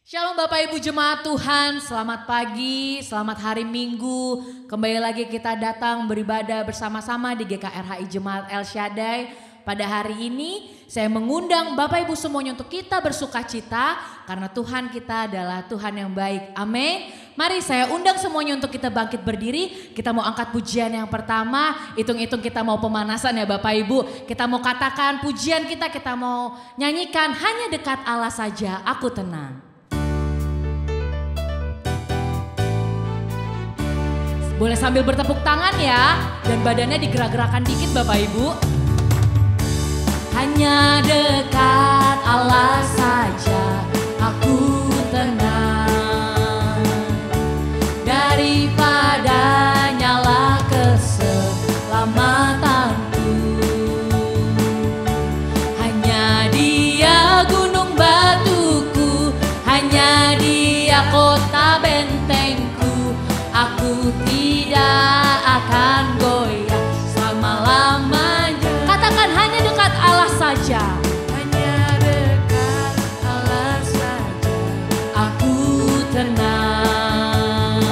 Shalom Bapak Ibu Jemaat Tuhan, selamat pagi, selamat hari Minggu. Kembali lagi kita datang beribadah bersama-sama di GKRHI Jemaat El Shaddai. Pada hari ini saya mengundang Bapak Ibu semuanya untuk kita bersuka cita karena Tuhan kita adalah Tuhan yang baik. Amin. Mari saya undang semuanya untuk kita bangkit berdiri. Kita mau angkat pujian yang pertama. Hitung-hitung kita mau pemanasan ya Bapak Ibu. Kita mau katakan pujian kita mau nyanyikan hanya dekat Allah saja aku tenang. Boleh sambil bertepuk tangan ya. Dan badannya digerak-gerakan dikit Bapak Ibu. Hanya dekat Allah saja aku tenang, daripada nyala keselamatanku. Hanya Dia gunung batuku, hanya Dia kota bentengku. Aku tidak akan goyah selama-lamanya. Katakan hanya dekat Allah saja. Hanya dekat Allah saja aku tenang,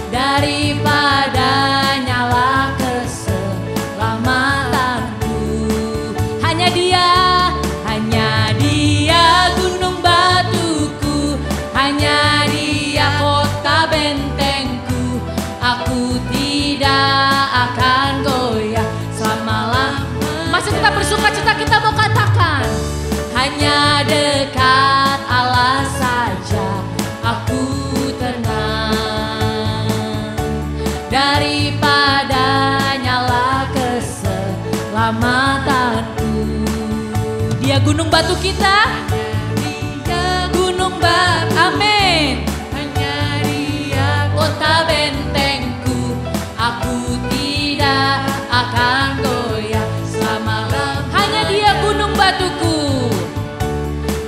daripada nyala keselamatanku. Hanya Dia gunung batuku, hanya Dia kota bentengku. Aku tidak akan goyah selama-lamanya. Masih tetap bersuka cita, kita mau katakan hanya dekat Allah saja aku tenang, daripada nyala keselamatanku. Dia gunung batu kita, Dia gunung batu, amin. Hanya Dia kota bentengku, aku tidak akan goyah selama-lamanya. Hanya Dia gunung batuku,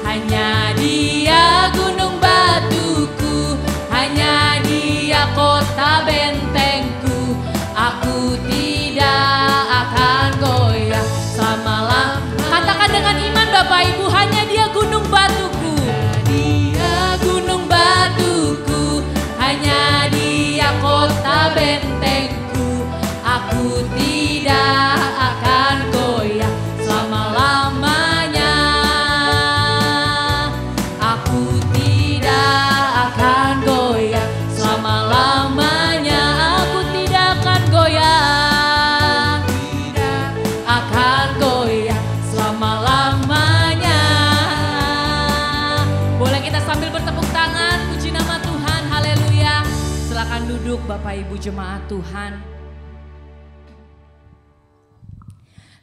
hanya Dia gunung batuku, hanya Dia kota bentengku. Aku tidak akan goyah selama-lamanya. Katakan dengan iman Bapak Ibu, hanya Dia gunung batuku, Dia gunung batuku, hanya Dia kota bentengku. Aku tidak akan goyah selama-lamanya. Aku tidak akan goyah selama-lamanya. Aku tidak akan goyah, tidak akan goyah selama-lamanya. Boleh kita sambil bertepuk tangan, puji nama Tuhan, haleluya. Silakan duduk Bapak Ibu Jemaat Tuhan.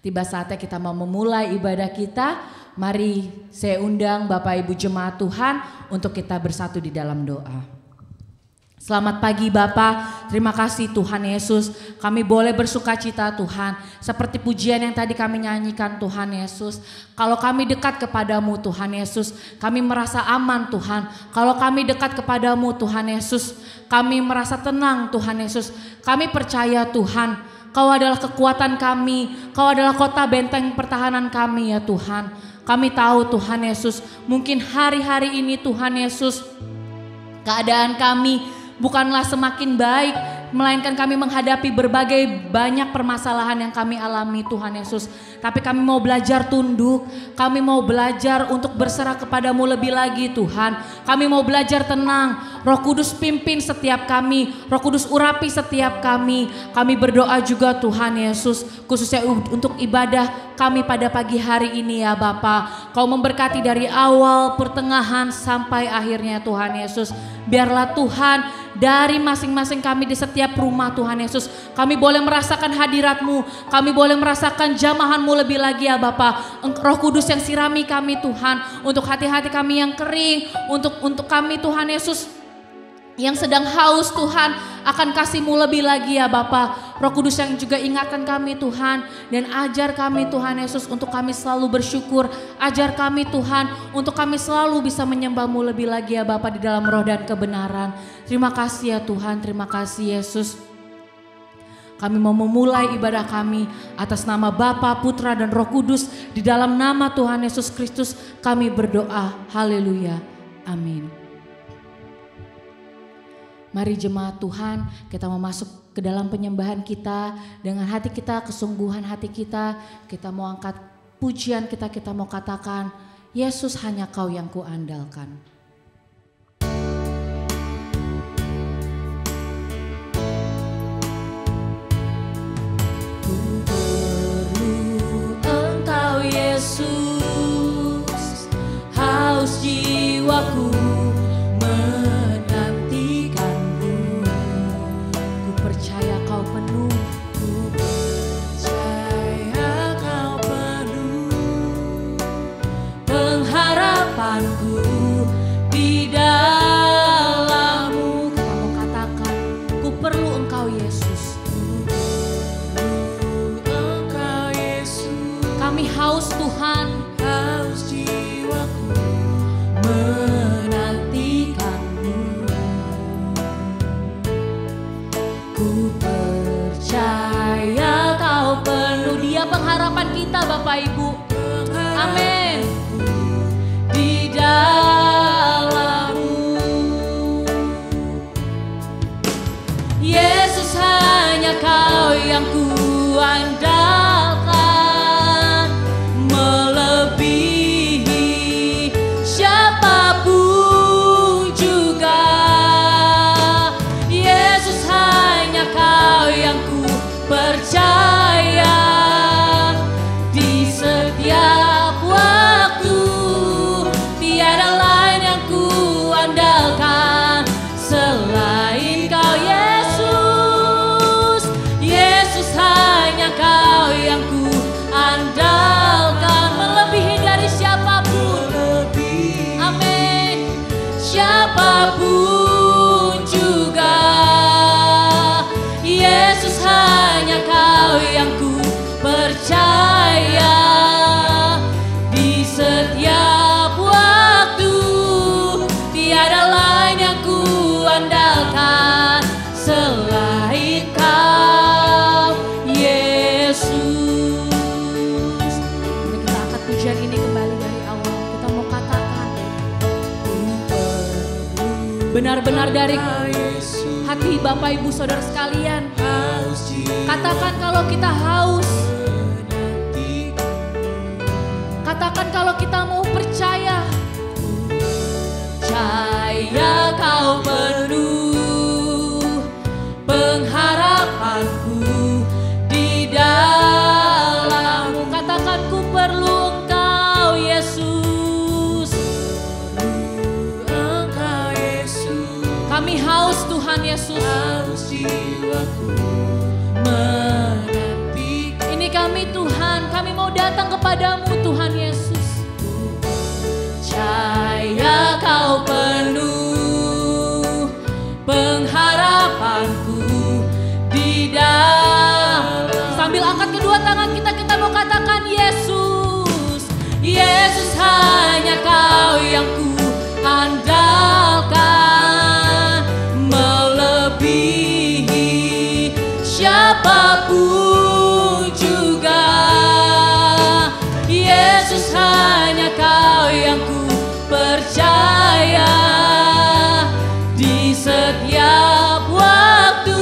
Tiba saatnya kita mau memulai ibadah kita. Mari saya undang Bapak Ibu Jemaat Tuhan untuk kita bersatu di dalam doa. Selamat pagi Bapak, terima kasih Tuhan Yesus. Kami boleh bersuka cita Tuhan. Seperti pujian yang tadi kami nyanyikan Tuhan Yesus. Kalau kami dekat kepadamu Tuhan Yesus, kami merasa aman Tuhan. Kalau kami dekat kepadamu Tuhan Yesus, kami merasa tenang Tuhan Yesus. Kami percaya Tuhan, Kau adalah kekuatan kami, Kau adalah kota benteng pertahanan kami ya Tuhan. Kami tahu Tuhan Yesus, mungkin hari-hari ini Tuhan Yesus, keadaan kami bukanlah semakin baik, melainkan kami menghadapi berbagai banyak permasalahan yang kami alami Tuhan Yesus. Tapi kami mau belajar tunduk, kami mau belajar untuk berserah kepadamu lebih lagi Tuhan. Kami mau belajar tenang, Roh Kudus pimpin setiap kami, Roh Kudus urapi setiap kami. Kami berdoa juga Tuhan Yesus, khususnya untuk ibadah kami pada pagi hari ini ya Bapa. Kau memberkati dari awal, pertengahan sampai akhirnya Tuhan Yesus. Biarlah Tuhan dari masing-masing kami di setiap rumah Tuhan Yesus, kami boleh merasakan hadirat-Mu, kami boleh merasakan jamahan-Mu lebih lagi ya Bapa. Roh Kudus yang sirami kami Tuhan, untuk hati-hati kami yang kering, untuk kami Tuhan Yesus yang sedang haus Tuhan akan kasih-Mu lebih lagi ya Bapa. Roh Kudus yang juga ingatkan kami Tuhan, dan ajar kami Tuhan Yesus untuk kami selalu bersyukur. Ajar kami Tuhan untuk kami selalu bisa menyembah-Mu lebih lagi ya Bapa di dalam roh dan kebenaran. Terima kasih ya Tuhan, terima kasih Yesus. Kami mau memulai ibadah kami atas nama Bapa, Putra dan Roh Kudus. Di dalam nama Tuhan Yesus Kristus kami berdoa. Haleluya. Amin. Mari jemaat Tuhan, kita mau masuk ke dalam penyembahan kita dengan hati kita, kesungguhan hati kita. Kita mau angkat pujian kita mau katakan, Yesus hanya Kau yang kuandalkan. Ku perlu Engkau Yesus, haus jiwaku menantikanmu. Ku percaya Kau penuh, ku percaya Kau penuh pengharapanku di dalam-Mu. Kita mau katakan, ku perlu Engkau Yesus. Engkau Yesus. Kami haus Tuhan, haus jiwaku menantikanmu. Ku percaya Kau penuh, Dia pengharapan kita Bapak Ibu. Amin. Di dalam-Mu, Yesus hanya Kau yang kuandalkan, melebihi siapapun juga. Yesus hanya Kau yang ku percaya di setiap waktu. Tiada lain yang ku andalkan selain Kau Yesus. Yesus hanya Kau yang ku andalkan, melebihi dari siapapun. Amin. Siapapun juga, Yesus hanya Kau yang ku percaya di setiap waktu. Tiada lain yang ku andalkan selain Kau Yesus. Mari kita angkat pujian ini kembali dari awal. Kita mau katakan, benar-benar dari hati Bapak Ibu Saudara sekalian, katakan kalau kita haus. Katakan kalau kita mau percaya. Percaya Kau penuh pengharapanku di dalam-Mu. Katakan, ku perlu Engkau Yesus. Engkau Yesus. Kami haus Tuhan Yesus. Haus jiwaku menanti. Ini kami Tuhan, kami mau datang kepadamu Tuhan Yesus. Percaya Kau penuh pengharapanku di dalam. Sambil angkat kedua tangan kita mau katakan, Yesus. Yesus hanya Kau yang ku andalkan, melebihi siapapun juga. Yesus hanya Kau yang ku percaya di setiap waktu.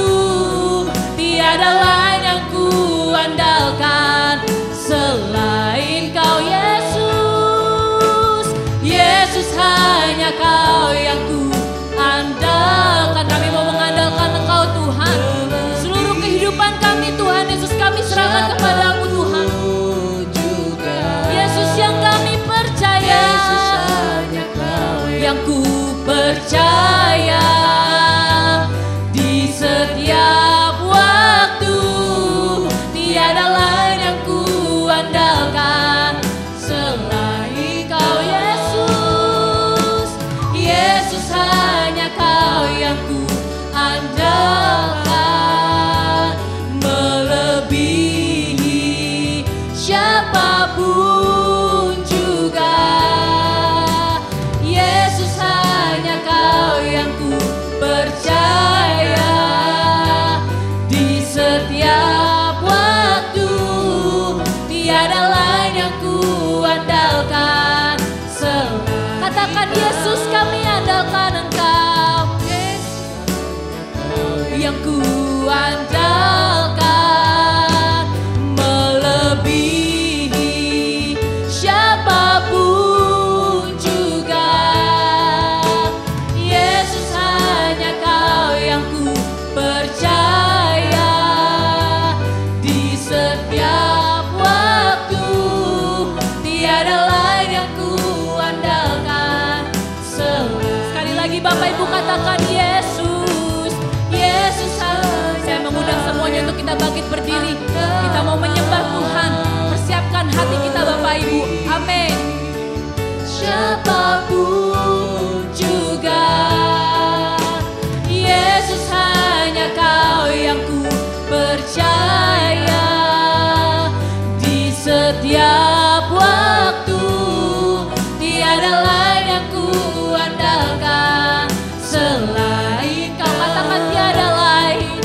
Tiada lain yang ku andalkan selain Kau Yesus. Yesus hanya Kau yang ku andalkan. Kami mau mengandalkan Engkau Tuhan. Seluruh kehidupan kami Tuhan Yesus, kami serahkan kepadamu Tuhan. Yesus yang kami percaya, yang ku percaya di setiap waktu. Tiada lain yang ku andalkan selain Kau Yesus. Yesus hanya Kau yang ku andalkan, melebihi siapapun juga. Yesus hanya Kau yang ku percaya di setiap waktu. Tiada lain yang ku andalkan selain. Katakan, Yesus kami setiap waktu. Tiada lain yang ku andalkan selain Kau. Katakan tiada lain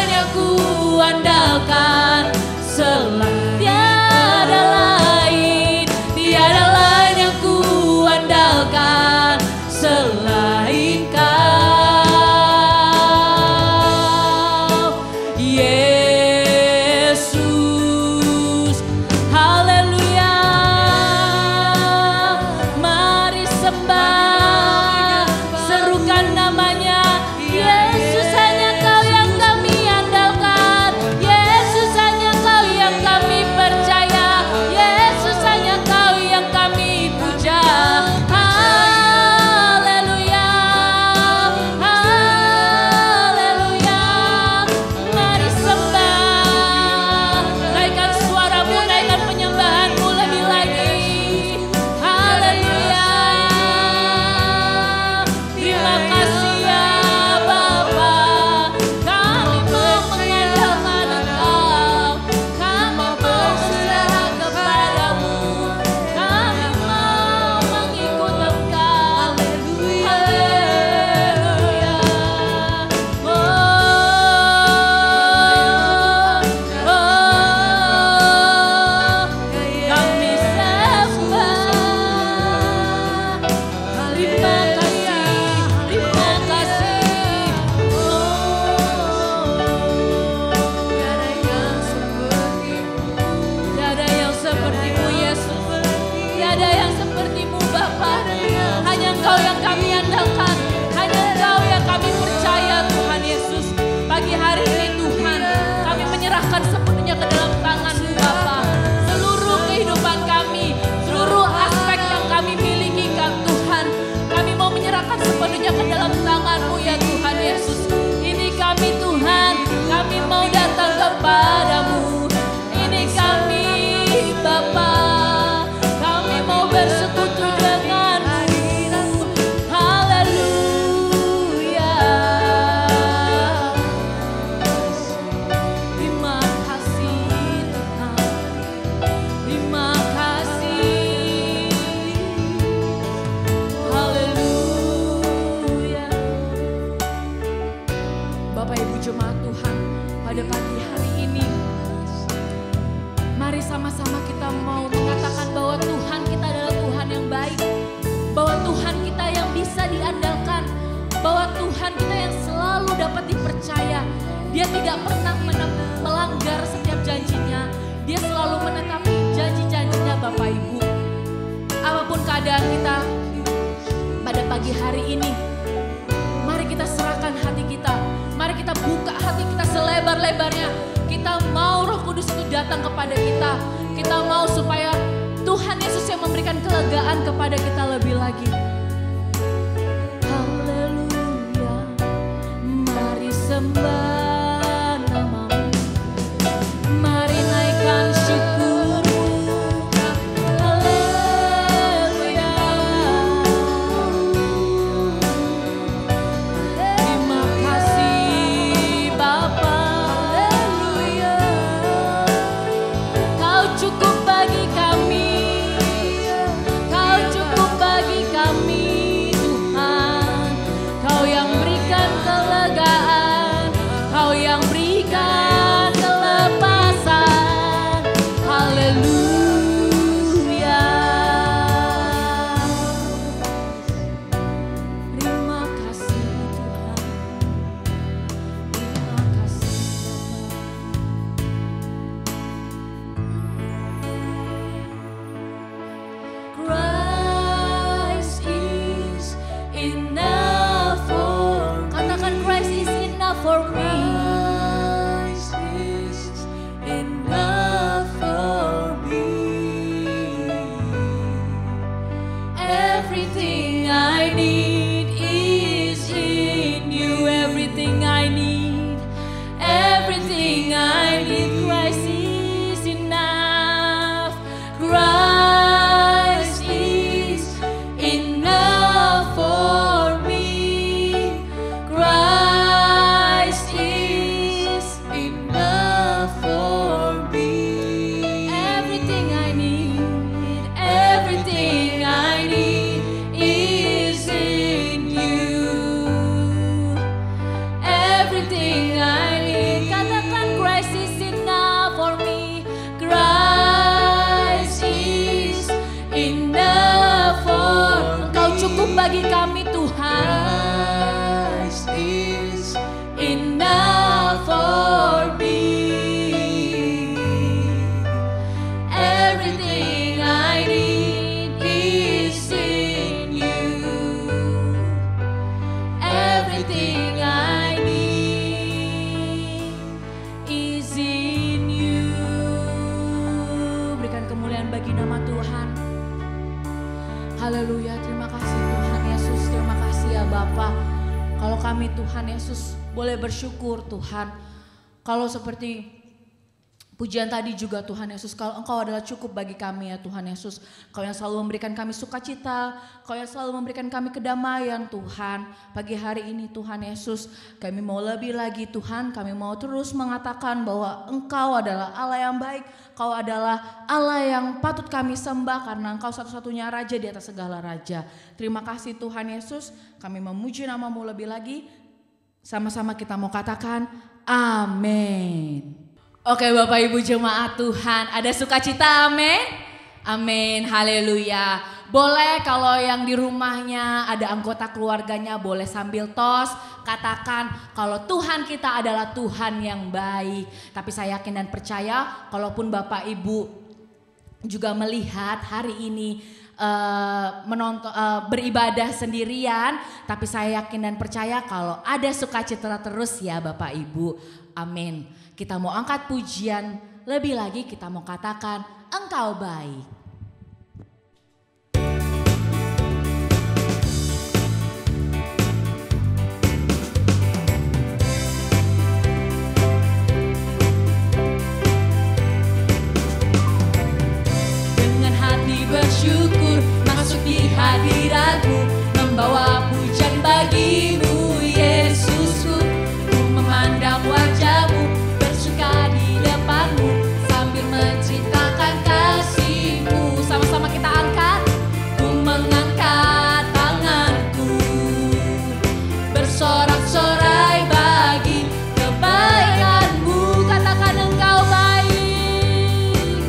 yang ku andalkan selain. Tiada lain yang ku andalkan selain Kau, Yesus. Haleluya. Mari sembah, serukan namanya. Yesus, hanya Kau yang kami andalkan. Yesus, hanya Kau yang kami percaya. Yesus, hanya Kau yang kami puja. Haleluya, haleluya. Mari sembah, naikkan suaramu, naikkan penyembahanmu lebih lagi. Haleluya. Terima kasih ya Bapa, kami mau mengandalkan Engkau, kami mau berserah kepadamu, kami mau mengikut Engkau. Haleluya. Oh, kami sembah. Terima kasih. Tiada yang sepertimu Yesus, tiada yang sepertimu Bapa. Hanya Engkau yang kami andalkan, hanya Engkau yang kami percaya Tuhan Yesus. Pagi hari ini Tuhan, kami menyerahkan sepenuhnya ke dalam tangan-Mu Bapa. Seluruh kehidupan kami, seluruh aspek yang kami miliki Tuhan, kami mau menyerahkan sepenuhnya ke dalam tangan-Mu ya Tuhan Yesus. Ini kami Tuhan, kami mau datang kepadamu. Ini kami Bapa, kami mau bersekutu dengan-Mu. Haleluya. Terima kasih Tuhan, terima kasih. Haleluya. Bapak Ibu jemaat Tuhan, pada pagi hari ini mari sama-sama kita mau mengatakan bahwa Tuhan kita adalah Tuhan yang baik, bahwa Tuhan kita yang bisa diandalkan, bahwa Tuhan kita yang selalu dapat dipercaya. Dia tidak pernah melanggar setiap janjinya, Dia selalu menetapi janji-janjinya Bapak Ibu. Apapun keadaan kita pada pagi hari ini, mari kita serahkan hati kita, mari kita buka hati kita selebar-lebarnya. Kita mau Roh Kudus itu datang kepada kita. Kita mau supaya Tuhan Yesus yang memberikan kelegaan kepada kita lebih lagi. Haleluya. Mari sembah nama-Mu. Mari naikkan syukur-Mu. Haleluya. Terima kasih Bapa. Kau cukup bagi kami, Kau cukup bagi kami Tuhan. Kau yang berikan kelegaan, Kau yang berikan kelepasan. Haleluya. Terima kasih Tuhan, terima kasih Bapa. Everything I need is in you. Everything I need is in you. Berikan kemuliaan bagi nama Tuhan. Haleluya, terima kasih Tuhan Yesus, terima kasih ya Bapa. Kalau kami Tuhan Yesus boleh bersyukur Tuhan. Kalau seperti pujian tadi juga Tuhan Yesus, kalau Engkau adalah cukup bagi kami ya Tuhan Yesus. Kau yang selalu memberikan kami sukacita, Kau yang selalu memberikan kami kedamaian Tuhan. Pagi hari ini Tuhan Yesus, kami mau lebih lagi Tuhan, kami mau terus mengatakan bahwa Engkau adalah Allah yang baik. Kau adalah Allah yang patut kami sembah karena Engkau satu-satunya Raja di atas segala Raja. Terima kasih Tuhan Yesus, kami memuji nama-Mu lebih lagi. Sama-sama kita mau katakan amin. Oke Bapak Ibu jemaat Tuhan, ada sukacita amin? Amin, haleluya. Boleh kalau yang di rumahnya ada anggota keluarganya boleh sambil tos katakan kalau Tuhan kita adalah Tuhan yang baik. Tapi saya yakin dan percaya kalaupun Bapak Ibu juga melihat hari ini beribadah sendirian, tapi saya yakin dan percaya kalau ada sukacita terus ya Bapak Ibu. Amin. Kita mau angkat pujian lebih lagi, kita mau katakan Engkau baik. Dengan hati bersyukur masuk di hadirat-Mu, membawa pujian bagi-Mu Yesusku. Ku memandang wajah-Mu, di depan-Mu sambil menceritakan kasih-Mu. Sama-sama kita angkat. Ku mengangkat tanganku, bersorak-sorai bagi kebaikan-Mu. Katakan Engkau baik.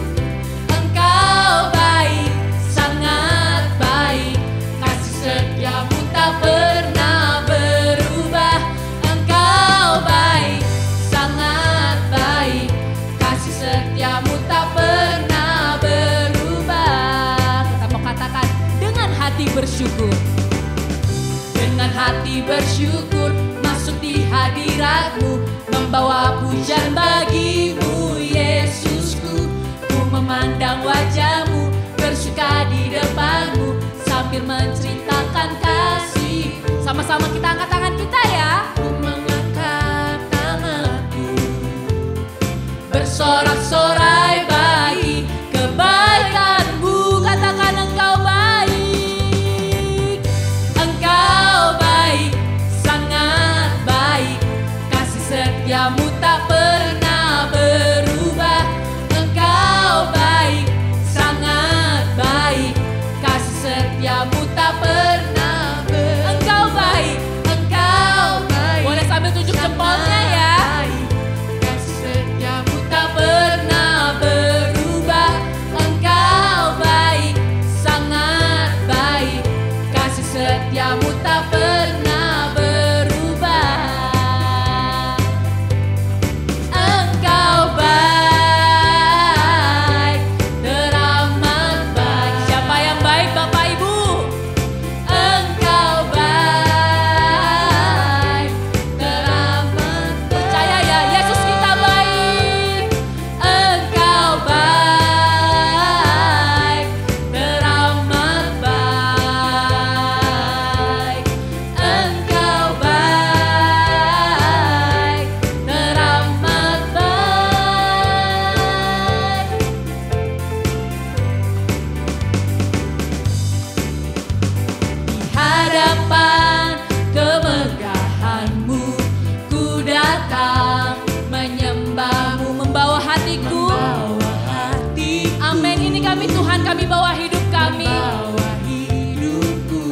Engkau baik, sangat baik. Kasih setia-Mu tak pernah berubah. Engkau baik, sangat baik, kasih setia-Mu tak pernah berubah. Kita mau katakan dengan hati bersyukur. Dengan hati bersyukur masuk di hadirat-Mu, membawa pujian bagi-Mu Yesusku. Ku memandang wajah-Mu, bersuka di depan-Mu sambil menceritakan kasih. Sama-sama kita angkat tangan kita ya. Ku mengangkat tanganku, bersorak-sorai bagi kebaikan-Mu. Katakan Engkau baik. Engkau baik, sangat baik. Kasih setia-Mu tak pernah berubah. Engkau baik, sangat baik. Kasih setia-Mu tak pernah berubah. Engkau baik, Engkau baik. Boleh sambil tunjuk jempolnya ya. Pernah berubah. Engkau baik, sangat baik. Kasih setia-Mu tak pernah berubah. Engkau baik, teramat baik. Siapa yang baik Bapak Ibu? Engkau baik, teramat baik. Percaya ya, Yesus kita baik. Engkau baik, teramat baik. Engkau baik, teramat baik. Di hadapan kemegahan-Mu, ku datang menyembah-Mu, membawa hatiku. Amin. Ini kami Tuhan, kami bawa hidup kami.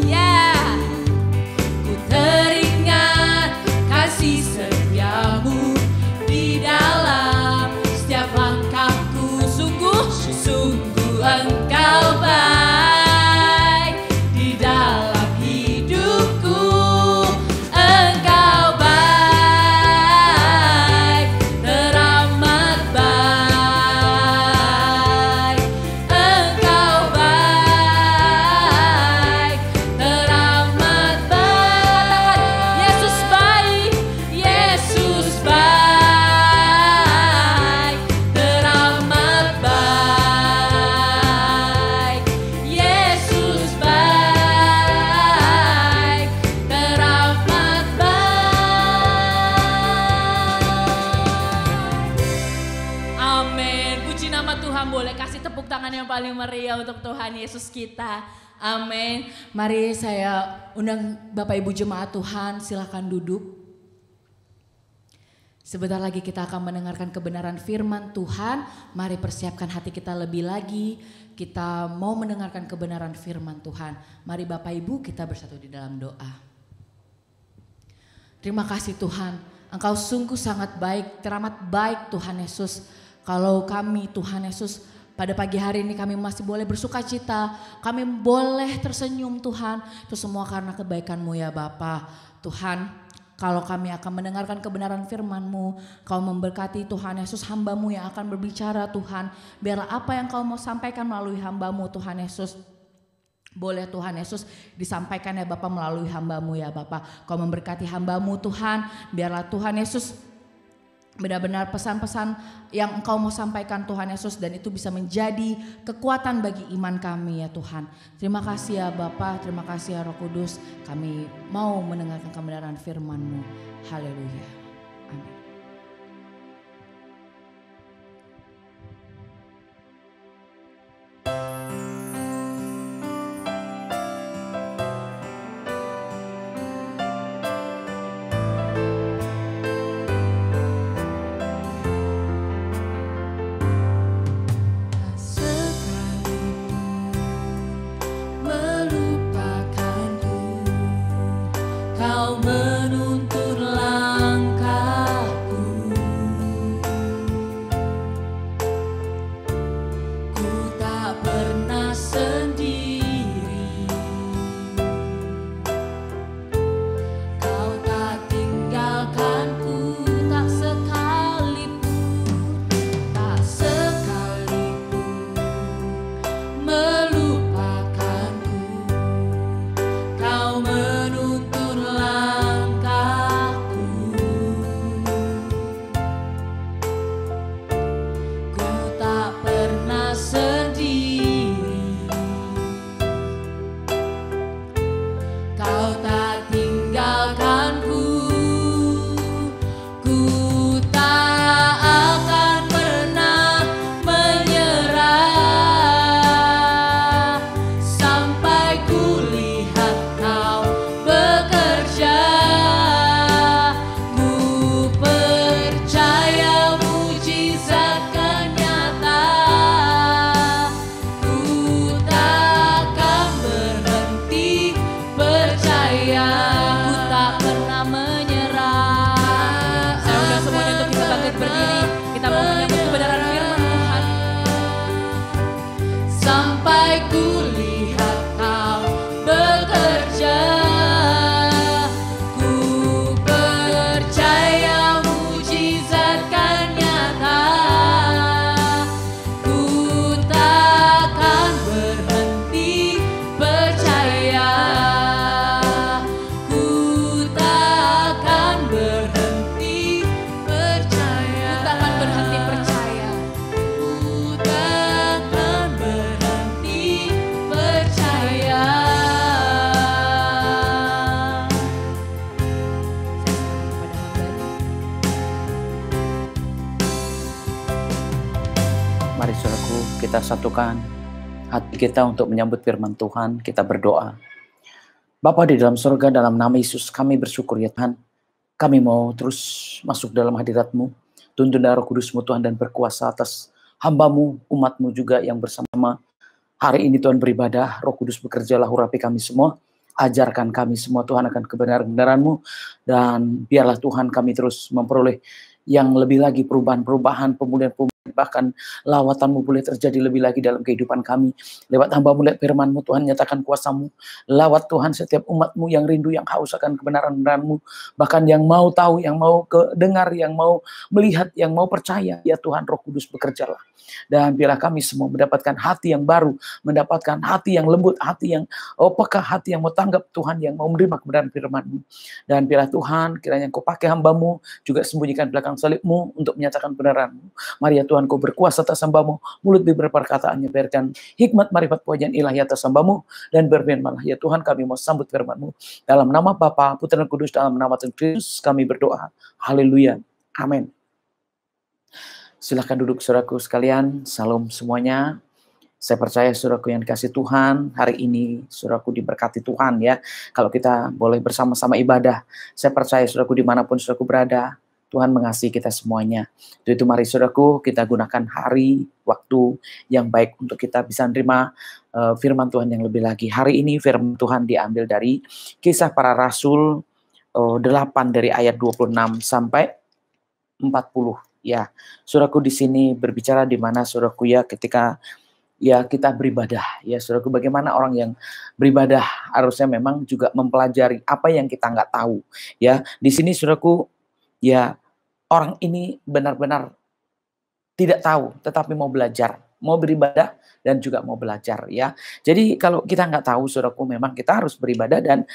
Ya, ku teringat kasih setia-Mu di dalam setiap langkahku. Sungguh Engkau baik di dalam hidupku. Engkau baik, teramat baik. tepuk tangan yang paling meriah untuk Tuhan Yesus kita. Amin. Mari saya undang Bapak Ibu Jemaat Tuhan, silakan duduk. Sebentar lagi kita akan mendengarkan kebenaran firman Tuhan. Mari persiapkan hati kita lebih lagi. Kita mau mendengarkan kebenaran firman Tuhan. Mari Bapak Ibu kita bersatu di dalam doa. Terima kasih Tuhan. Engkau sungguh sangat baik, teramat baik Tuhan Yesus. Kalau kami Tuhan Yesus pada pagi hari ini kami masih boleh bersuka cita. Kami boleh tersenyum Tuhan. Itu semua karena kebaikan-Mu ya Bapa. Tuhan, kalau kami akan mendengarkan kebenaran firman-Mu, Kau memberkati Tuhan Yesus hamba-Mu yang akan berbicara Tuhan. Biarlah apa yang Kau mau sampaikan melalui hamba-Mu Tuhan Yesus, boleh Tuhan Yesus disampaikan ya Bapa melalui hamba-Mu ya Bapa. Kau memberkati hamba-Mu Tuhan, biarlah Tuhan Yesus benar-benar pesan-pesan yang Engkau mau sampaikan Tuhan Yesus, dan itu bisa menjadi kekuatan bagi iman kami ya Tuhan. Terima kasih ya Bapa, terima kasih ya Roh Kudus. Kami mau mendengarkan kebenaran firman-Mu. Haleluya. Amin. Kita satukan hati kita untuk menyambut firman Tuhan. Kita berdoa. Bapa di dalam surga, dalam nama Yesus kami bersyukur ya Tuhan. Kami mau terus masuk dalam hadirat-Mu. Tuntun Roh Kudus-Mu Tuhan, dan berkuasa atas hamba-Mu, umat-Mu juga yang bersama hari ini Tuhan beribadah. Roh Kudus bekerjalah urapi kami semua. Ajarkan kami semua Tuhan akan kebenaran-kebenaran-Mu. Dan biarlah Tuhan kami terus memperoleh yang lebih lagi perubahan-perubahan, pemulihan-pemulihan, bahkan lawatan-Mu boleh terjadi lebih lagi dalam kehidupan kami. Lewat hamba-Mu, lewat firman-Mu Tuhan, nyatakan kuasa-Mu. Lawat Tuhan setiap umat-Mu yang rindu, yang haus akan kebenaran-kebenaran-Mu. Bahkan yang mau tahu, yang mau dengar, yang mau melihat, yang mau percaya. Ya Tuhan, Roh Kudus bekerjalah. Dan biarlah kami semua mendapatkan hati yang baru, mendapatkan hati yang lembut, hati yang peka, hati yang mau tanggap Tuhan, yang mau menerima kebenaran firman-Mu. Dan biarlah Tuhan, kiranya Kau pakai hamba-Mu, juga sembunyikan belakang salib-Mu untuk menyatakan kebenaran-Mu. Mari ya Tuhan, Kau berkuasa atas hamba-Mu, mulut bibir perkataannya, biarkan hikmat marifat pujian ilahi atas hamba-Mu, dan berfirmanlah ya Tuhan, kami mau sambut firman-Mu. Dalam nama Bapa, Putra dan Kudus, dalam nama Tuhan Kristus kami berdoa. Haleluya. Amin. Silahkan duduk saudaraku sekalian. Salam semuanya. Saya percaya saudaraku yang dikasih Tuhan, hari ini saudaraku diberkati Tuhan ya. Kalau kita boleh bersama-sama ibadah, saya percaya saudaraku dimanapun saudaraku berada, Tuhan mengasihi kita semuanya. Itu mari saudaraku kita gunakan hari, waktu yang baik untuk kita bisa menerima firman Tuhan yang lebih lagi. Hari ini firman Tuhan diambil dari Kisah Para Rasul 8 dari ayat 26 sampai 40 ya. Saudaraku di sini berbicara di mana saudaraku ya ketika ya kita beribadah ya saudaraku, bagaimana orang yang beribadah harusnya memang juga mempelajari apa yang kita nggak tahu ya. Di sini saudaraku ya orang ini benar-benar tidak tahu tetapi mau belajar, mau beribadah dan juga mau belajar ya. Jadi kalau kita nggak tahu saudaraku, memang kita harus beribadah dan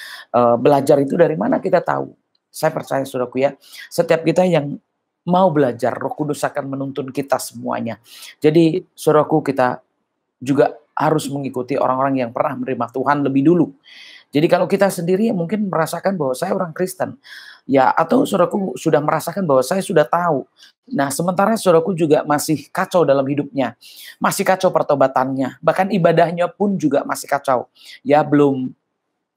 belajar itu dari mana kita tahu. Saya percaya saudaraku ya, setiap kita yang mau belajar, Roh Kudus akan menuntun kita semuanya. Jadi saudaraku, kita juga harus mengikuti orang-orang yang pernah menerima Tuhan lebih dulu. Jadi kalau kita sendiri mungkin merasakan bahwa saya orang Kristen, ya, atau saudaraku sudah merasakan bahwa saya sudah tahu. Nah, sementara saudaraku juga masih kacau dalam hidupnya, masih kacau pertobatannya, bahkan ibadahnya pun juga masih kacau. Ya, belum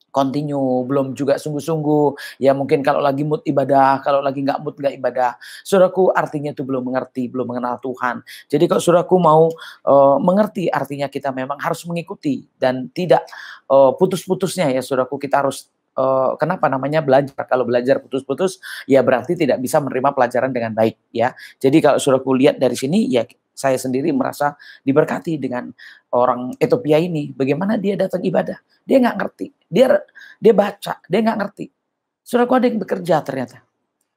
continue, belum juga sungguh-sungguh. Ya mungkin kalau lagi mood ibadah, kalau lagi nggak mood nggak ibadah. Saudaraku artinya itu belum mengerti, belum mengenal Tuhan. Jadi kalau saudaraku mau mengerti, artinya kita memang harus mengikuti dan tidak putus-putusnya ya saudaraku, kita harus kenapa namanya belajar. Kalau belajar putus-putus ya berarti tidak bisa menerima pelajaran dengan baik ya. Jadi kalau saudaraku lihat dari sini ya, saya sendiri merasa diberkati dengan orang Ethiopia ini. Bagaimana dia datang ibadah, dia nggak ngerti, dia baca, dia nggak ngerti. Saudaraku, ada yang bekerja ternyata,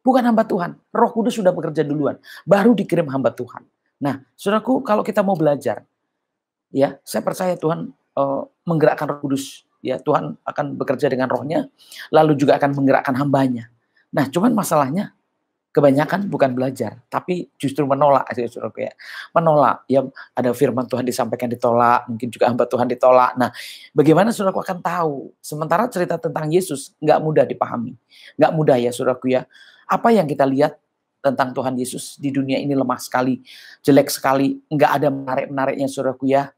bukan hamba Tuhan. Roh Kudus sudah bekerja duluan, baru dikirim hamba Tuhan. Nah, saudaraku, kalau kita mau belajar, ya saya percaya Tuhan menggerakkan Roh Kudus. Ya, Tuhan akan bekerja dengan rohnya, lalu juga akan menggerakkan hambanya. Nah, cuman masalahnya kebanyakan bukan belajar, tapi justru menolak aja saudaraku ya. Menolak, ya ada firman Tuhan disampaikan ditolak, mungkin juga hamba Tuhan ditolak. Nah, bagaimana saudaraku akan tahu? Sementara cerita tentang Yesus nggak mudah dipahami. Nggak mudah ya saudaraku ya. Apa yang kita lihat tentang Tuhan Yesus di dunia ini lemah sekali, jelek sekali, nggak ada menarik-menariknya saudaraku ya.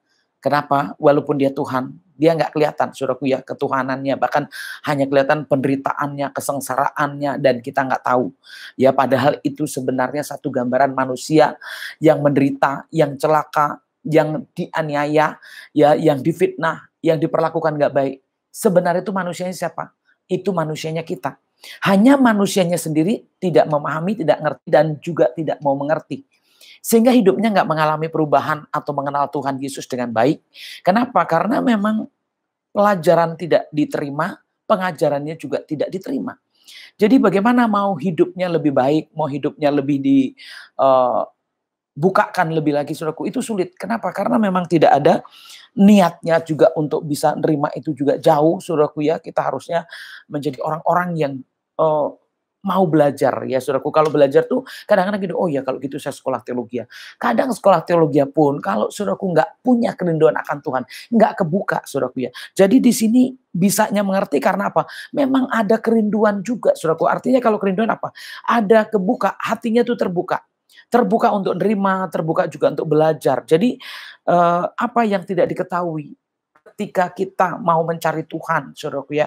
Kenapa? Walaupun dia Tuhan, dia nggak kelihatan saudaraku ya ketuhanannya, bahkan hanya kelihatan penderitaannya, kesengsaraannya, dan kita nggak tahu. Ya padahal itu sebenarnya satu gambaran manusia yang menderita, yang celaka, yang dianiaya, ya, yang difitnah, yang diperlakukan nggak baik. Sebenarnya itu manusianya siapa? Itu manusianya kita. Hanya manusianya sendiri tidak memahami, tidak ngerti, dan juga tidak mau mengerti. Sehingga hidupnya nggak mengalami perubahan atau mengenal Tuhan Yesus dengan baik. Kenapa? Karena memang pelajaran tidak diterima, pengajarannya juga tidak diterima. Jadi bagaimana mau hidupnya lebih baik, mau hidupnya lebih dibukakan lebih lagi saudaraku, itu sulit. Kenapa? Karena memang tidak ada niatnya juga untuk bisa nerima, itu juga jauh saudaraku ya. Kita harusnya menjadi orang-orang yang mau belajar ya saudaraku. Kalau belajar tuh kadang-kadang gitu, oh ya kalau gitu saya sekolah teologi ya. Kadang sekolah teologi pun kalau saudaraku nggak punya kerinduan akan Tuhan, nggak kebuka saudaraku ya. Jadi di sini bisanya mengerti karena apa? Memang ada kerinduan juga saudaraku. Artinya kalau kerinduan apa? Ada kebuka, hatinya tuh terbuka. Terbuka untuk nerima, terbuka juga untuk belajar. Jadi apa yang tidak diketahui ketika kita mau mencari Tuhan saudaraku ya.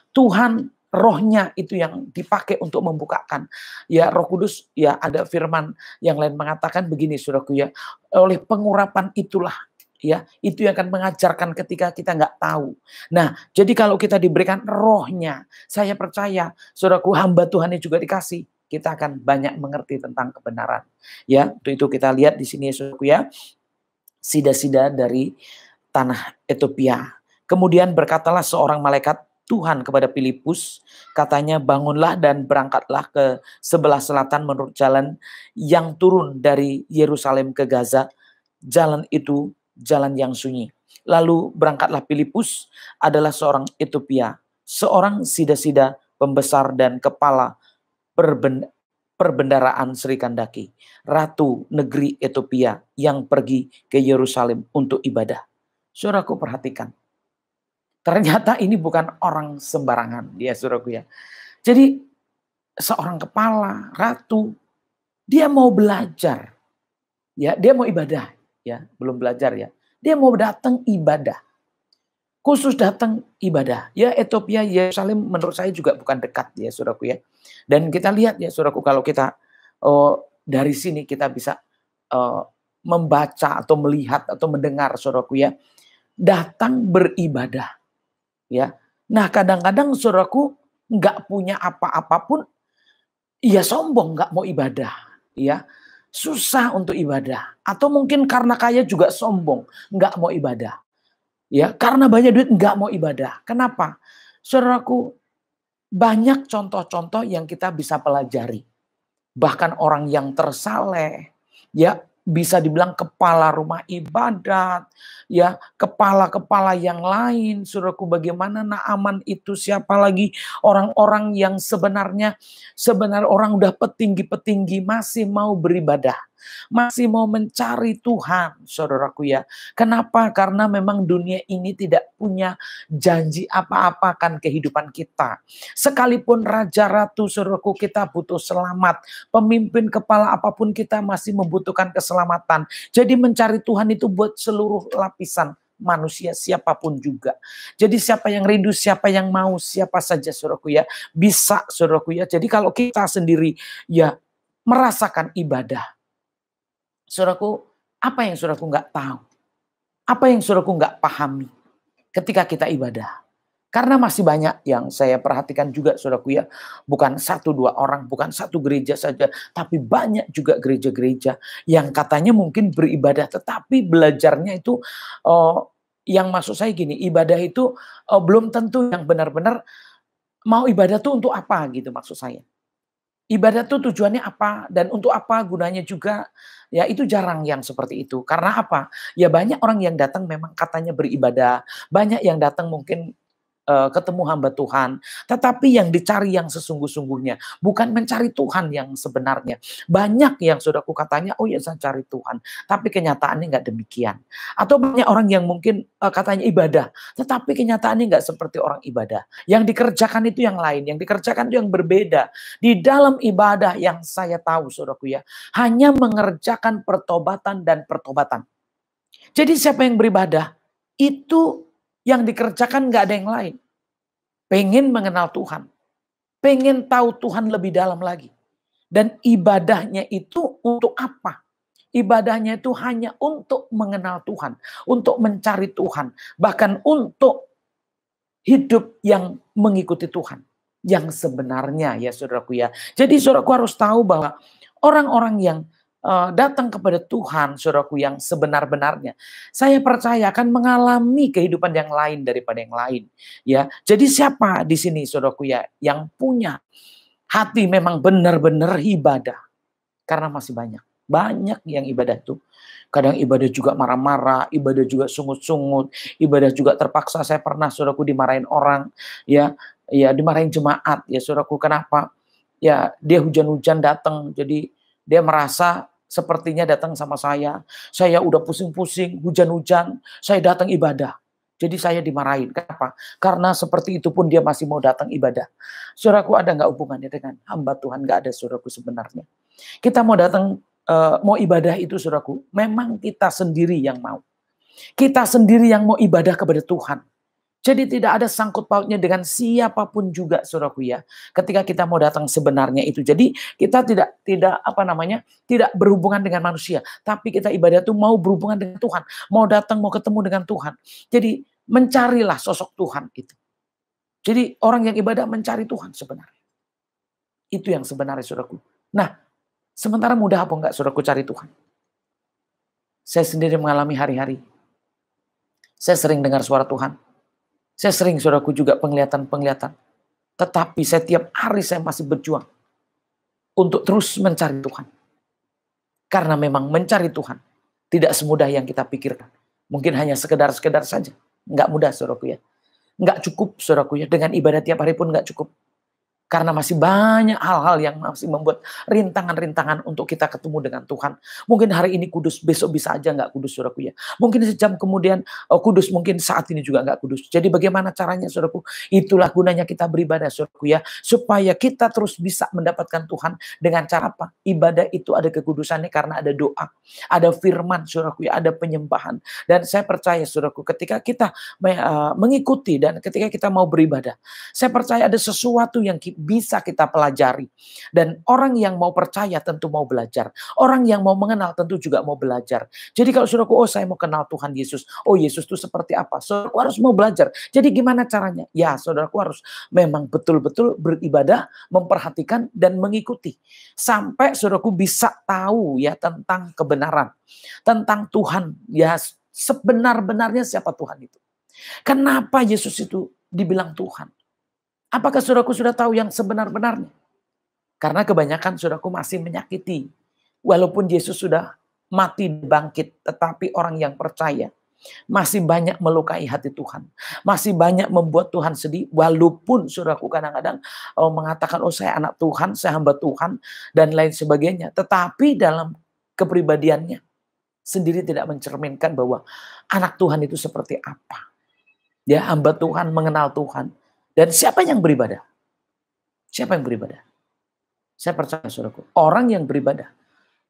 Tuhan rohnya itu yang dipakai untuk membukakan. Ya Roh Kudus, ya ada firman yang lain mengatakan begini saudaraku ya, oleh pengurapan itulah ya, itu yang akan mengajarkan ketika kita nggak tahu. Nah, jadi kalau kita diberikan rohnya, saya percaya saudaraku, hamba Tuhan yang juga dikasih, kita akan banyak mengerti tentang kebenaran. Ya, itu kita lihat di sini saudaraku ya, sida-sida dari tanah Ethiopia. Kemudian berkatalah seorang malaikat Tuhan kepada Filipus, katanya bangunlah dan berangkatlah ke sebelah selatan menurut jalan yang turun dari Yerusalem ke Gaza. Jalan itu jalan yang sunyi. Lalu berangkatlah Filipus, adalah seorang Ethiopia, seorang sida-sida pembesar dan kepala perbendaraan Sri Kandaki, ratu negeri Ethiopia yang pergi ke Yerusalem untuk ibadah. Saudaraku perhatikan. Ternyata ini bukan orang sembarangan, ya saudaraku ya. Jadi seorang kepala, ratu, dia mau belajar. Ya, dia mau ibadah, ya, belum belajar ya. Dia mau datang ibadah. Khusus datang ibadah. Ya Ethiopia, Yerusalem menurut saya juga bukan dekat ya saudaraku ya. Dan kita lihat ya saudaraku, kalau kita dari sini kita bisa membaca atau melihat atau mendengar saudaraku ya. Datang beribadah. Ya. Nah kadang-kadang saudaraku nggak punya apa-apapun, ya sombong nggak mau ibadah. Ya. Susah untuk ibadah. Atau mungkin karena kaya juga sombong, nggak mau ibadah. Ya, karena banyak duit nggak mau ibadah. Kenapa? Saudaraku, banyak contoh-contoh yang kita bisa pelajari. Bahkan orang yang tersaleh, ya bisa dibilang kepala rumah ibadat, ya kepala-kepala yang lain. Saudaraku, bagaimana Naaman itu, siapa lagi orang-orang yang sebenarnya orang udah petinggi-petinggi masih mau beribadah. Masih mau mencari Tuhan, saudaraku ya. Kenapa? Karena memang dunia ini tidak punya janji apa-apa kan kehidupan kita. Sekalipun Raja Ratu, saudaraku, kita butuh selamat. Pemimpin kepala apapun kita masih membutuhkan keselamatan. Jadi mencari Tuhan itu buat seluruh lapisan manusia siapapun juga. Jadi siapa yang rindu, siapa yang mau, siapa saja saudaraku ya. Bisa saudaraku ya. Jadi kalau kita sendiri ya merasakan ibadah, saudaraku, apa yang saudaraku nggak tahu? Apa yang saudaraku nggak pahami ketika kita ibadah? Karena masih banyak yang saya perhatikan juga saudaraku ya. Bukan 1-2 orang, bukan satu gereja saja. Tapi banyak juga gereja-gereja yang katanya mungkin beribadah. Tetapi belajarnya itu, yang maksud saya gini, ibadah itu belum tentu yang benar-benar mau ibadah tuh untuk apa gitu maksud saya. Ibadah tuh tujuannya apa dan untuk apa gunanya juga, ya itu jarang yang seperti itu. Karena apa? Ya banyak orang yang datang memang katanya beribadah, banyak yang datang mungkin ketemu hamba Tuhan, tetapi yang dicari yang sesungguh-sungguhnya, bukan mencari Tuhan yang sebenarnya. Banyak yang saudaraku katanya, oh ya saya cari Tuhan, tapi kenyataannya nggak demikian. Atau banyak orang yang mungkin katanya ibadah, tetapi kenyataannya nggak seperti orang ibadah. Yang dikerjakan itu yang lain, yang dikerjakan itu yang berbeda. Di dalam ibadah yang saya tahu saudaraku ya, hanya mengerjakan pertobatan dan pertobatan. Jadi siapa yang beribadah, itu yang dikerjakan nggak ada yang lain. Pengen mengenal Tuhan. Pengen tahu Tuhan lebih dalam lagi. Dan ibadahnya itu untuk apa? Ibadahnya itu hanya untuk mengenal Tuhan. Untuk mencari Tuhan. Bahkan untuk hidup yang mengikuti Tuhan. Yang sebenarnya ya saudaraku ya. Jadi saudaraku harus tahu bahwa orang-orang yang datang kepada Tuhan, saudaraku, yang sebenar-benarnya, saya percaya akan mengalami kehidupan yang lain daripada yang lain. Ya, jadi siapa di sini, saudaraku ya, yang punya hati memang benar-benar ibadah? Karena masih banyak yang ibadah itu. Kadang ibadah juga marah-marah, ibadah juga sungut-sungut, ibadah juga terpaksa. Saya pernah, saudaraku, dimarahin orang, ya dimarahin jemaat, ya saudaraku. Kenapa? Ya dia hujan-hujan datang, jadi dia merasa sepertinya datang sama saya udah pusing-pusing, hujan-hujan, saya datang ibadah. Jadi saya dimarahin. Kenapa? Karena seperti itu pun dia masih mau datang ibadah. Saudaraku, ada nggak hubungannya dengan hamba Tuhan? Nggak ada, saudaraku, sebenarnya. Kita mau datang, mau ibadah itu, saudaraku, memang kita sendiri yang mau. Kita sendiri yang mau ibadah kepada Tuhan. Jadi tidak ada sangkut pautnya dengan siapapun juga, saudaraku ya. Ketika kita mau datang sebenarnya itu. Jadi kita tidak berhubungan dengan manusia, tapi kita ibadah itu mau berhubungan dengan Tuhan, mau datang, mau ketemu dengan Tuhan. Jadi mencarilah sosok Tuhan itu. Jadi orang yang ibadah mencari Tuhan sebenarnya. Itu yang sebenarnya, saudaraku. Nah, sementara mudah apa enggak, saudaraku, cari Tuhan? Saya sendiri mengalami hari-hari. Saya sering dengar suara Tuhan. Saya sering, saudaraku, juga penglihatan-penglihatan. Tetapi setiap hari saya masih berjuang untuk terus mencari Tuhan. Karena memang mencari Tuhan tidak semudah yang kita pikirkan. Mungkin hanya sekedar saja. Nggak mudah, saudaraku ya. Nggak cukup, saudaraku ya. Dengan ibadah tiap hari pun nggak cukup. Karena masih banyak hal-hal yang masih membuat rintangan-rintangan untuk kita ketemu dengan Tuhan. Mungkin hari ini kudus, besok bisa aja nggak kudus, saudaraku ya. Mungkin sejam kemudian kudus, mungkin saat ini juga nggak kudus. Jadi bagaimana caranya, saudaraku? Itulah gunanya kita beribadah, saudaraku ya. Supaya kita terus bisa mendapatkan Tuhan dengan cara apa? Ibadah itu ada kekudusannya karena ada doa. Ada firman, saudaraku ya. Ada penyembahan. Dan saya percaya, saudaraku, ketika kita mengikuti dan ketika kita mau beribadah, saya percaya ada sesuatu yang bisa kita pelajari. Dan orang yang mau percaya tentu mau belajar. Orang yang mau mengenal tentu juga mau belajar. Jadi kalau saudaraku, oh saya mau kenal Tuhan Yesus. Oh Yesus itu seperti apa? Saudaraku harus mau belajar. Jadi gimana caranya? Ya saudaraku harus memang betul-betul beribadah, memperhatikan dan mengikuti. Sampai saudaraku bisa tahu ya tentang kebenaran. Tentang Tuhan. Ya sebenar-benarnya siapa Tuhan itu. Kenapa Yesus itu dibilang Tuhan? Apakah saudaraku sudah tahu yang sebenar-benarnya? Karena kebanyakan saudaraku masih menyakiti. Walaupun Yesus sudah mati bangkit, tetapi orang yang percaya masih banyak melukai hati Tuhan. Masih banyak membuat Tuhan sedih. Walaupun saudaraku kadang-kadang mengatakan, oh saya anak Tuhan, saya hamba Tuhan, dan lain sebagainya. Tetapi dalam kepribadiannya sendiri tidak mencerminkan bahwa anak Tuhan itu seperti apa. Ya, hamba Tuhan, mengenal Tuhan. Dan siapa yang beribadah? Siapa yang beribadah? Saya percaya, saudaraku, orang yang beribadah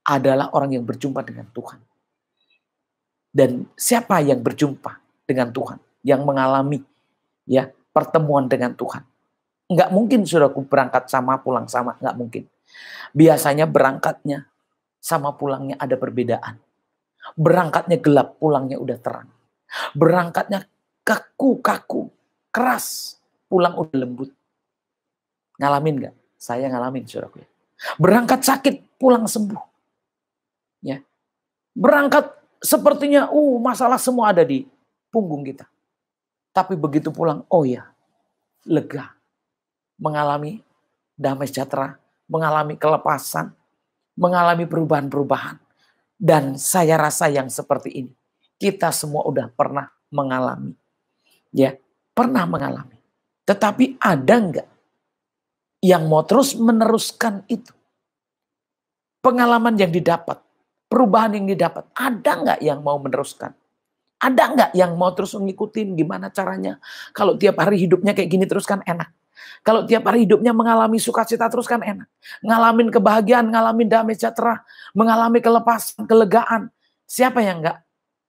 adalah orang yang berjumpa dengan Tuhan. Dan siapa yang berjumpa dengan Tuhan? Yang mengalami ya pertemuan dengan Tuhan. Enggak mungkin, saudaraku, berangkat sama, pulang sama. Enggak mungkin. Biasanya berangkatnya sama pulangnya ada perbedaan. Berangkatnya gelap, pulangnya udah terang. Berangkatnya kaku, keras, pulang udah lembut. Ngalamin gak? Saya ngalamin, saudaraku. Berangkat sakit, pulang sembuh. Ya. Berangkat sepertinya masalah semua ada di punggung kita. Tapi begitu pulang, oh ya, lega. Mengalami damai sejahtera, mengalami kelepasan, mengalami perubahan-perubahan. Dan saya rasa yang seperti ini, kita semua udah pernah mengalami. Ya, pernah mengalami. Tetapi ada enggak yang mau terus meneruskan itu? Pengalaman yang didapat, perubahan yang didapat, ada enggak yang mau meneruskan? Ada enggak yang mau terus ngikutin gimana caranya? Kalau tiap hari hidupnya kayak gini terus kan enak. Kalau tiap hari hidupnya mengalami sukacita terus kan enak. Ngalamin kebahagiaan, ngalamin damai sejahtera, mengalami kelepasan, kelegaan. Siapa yang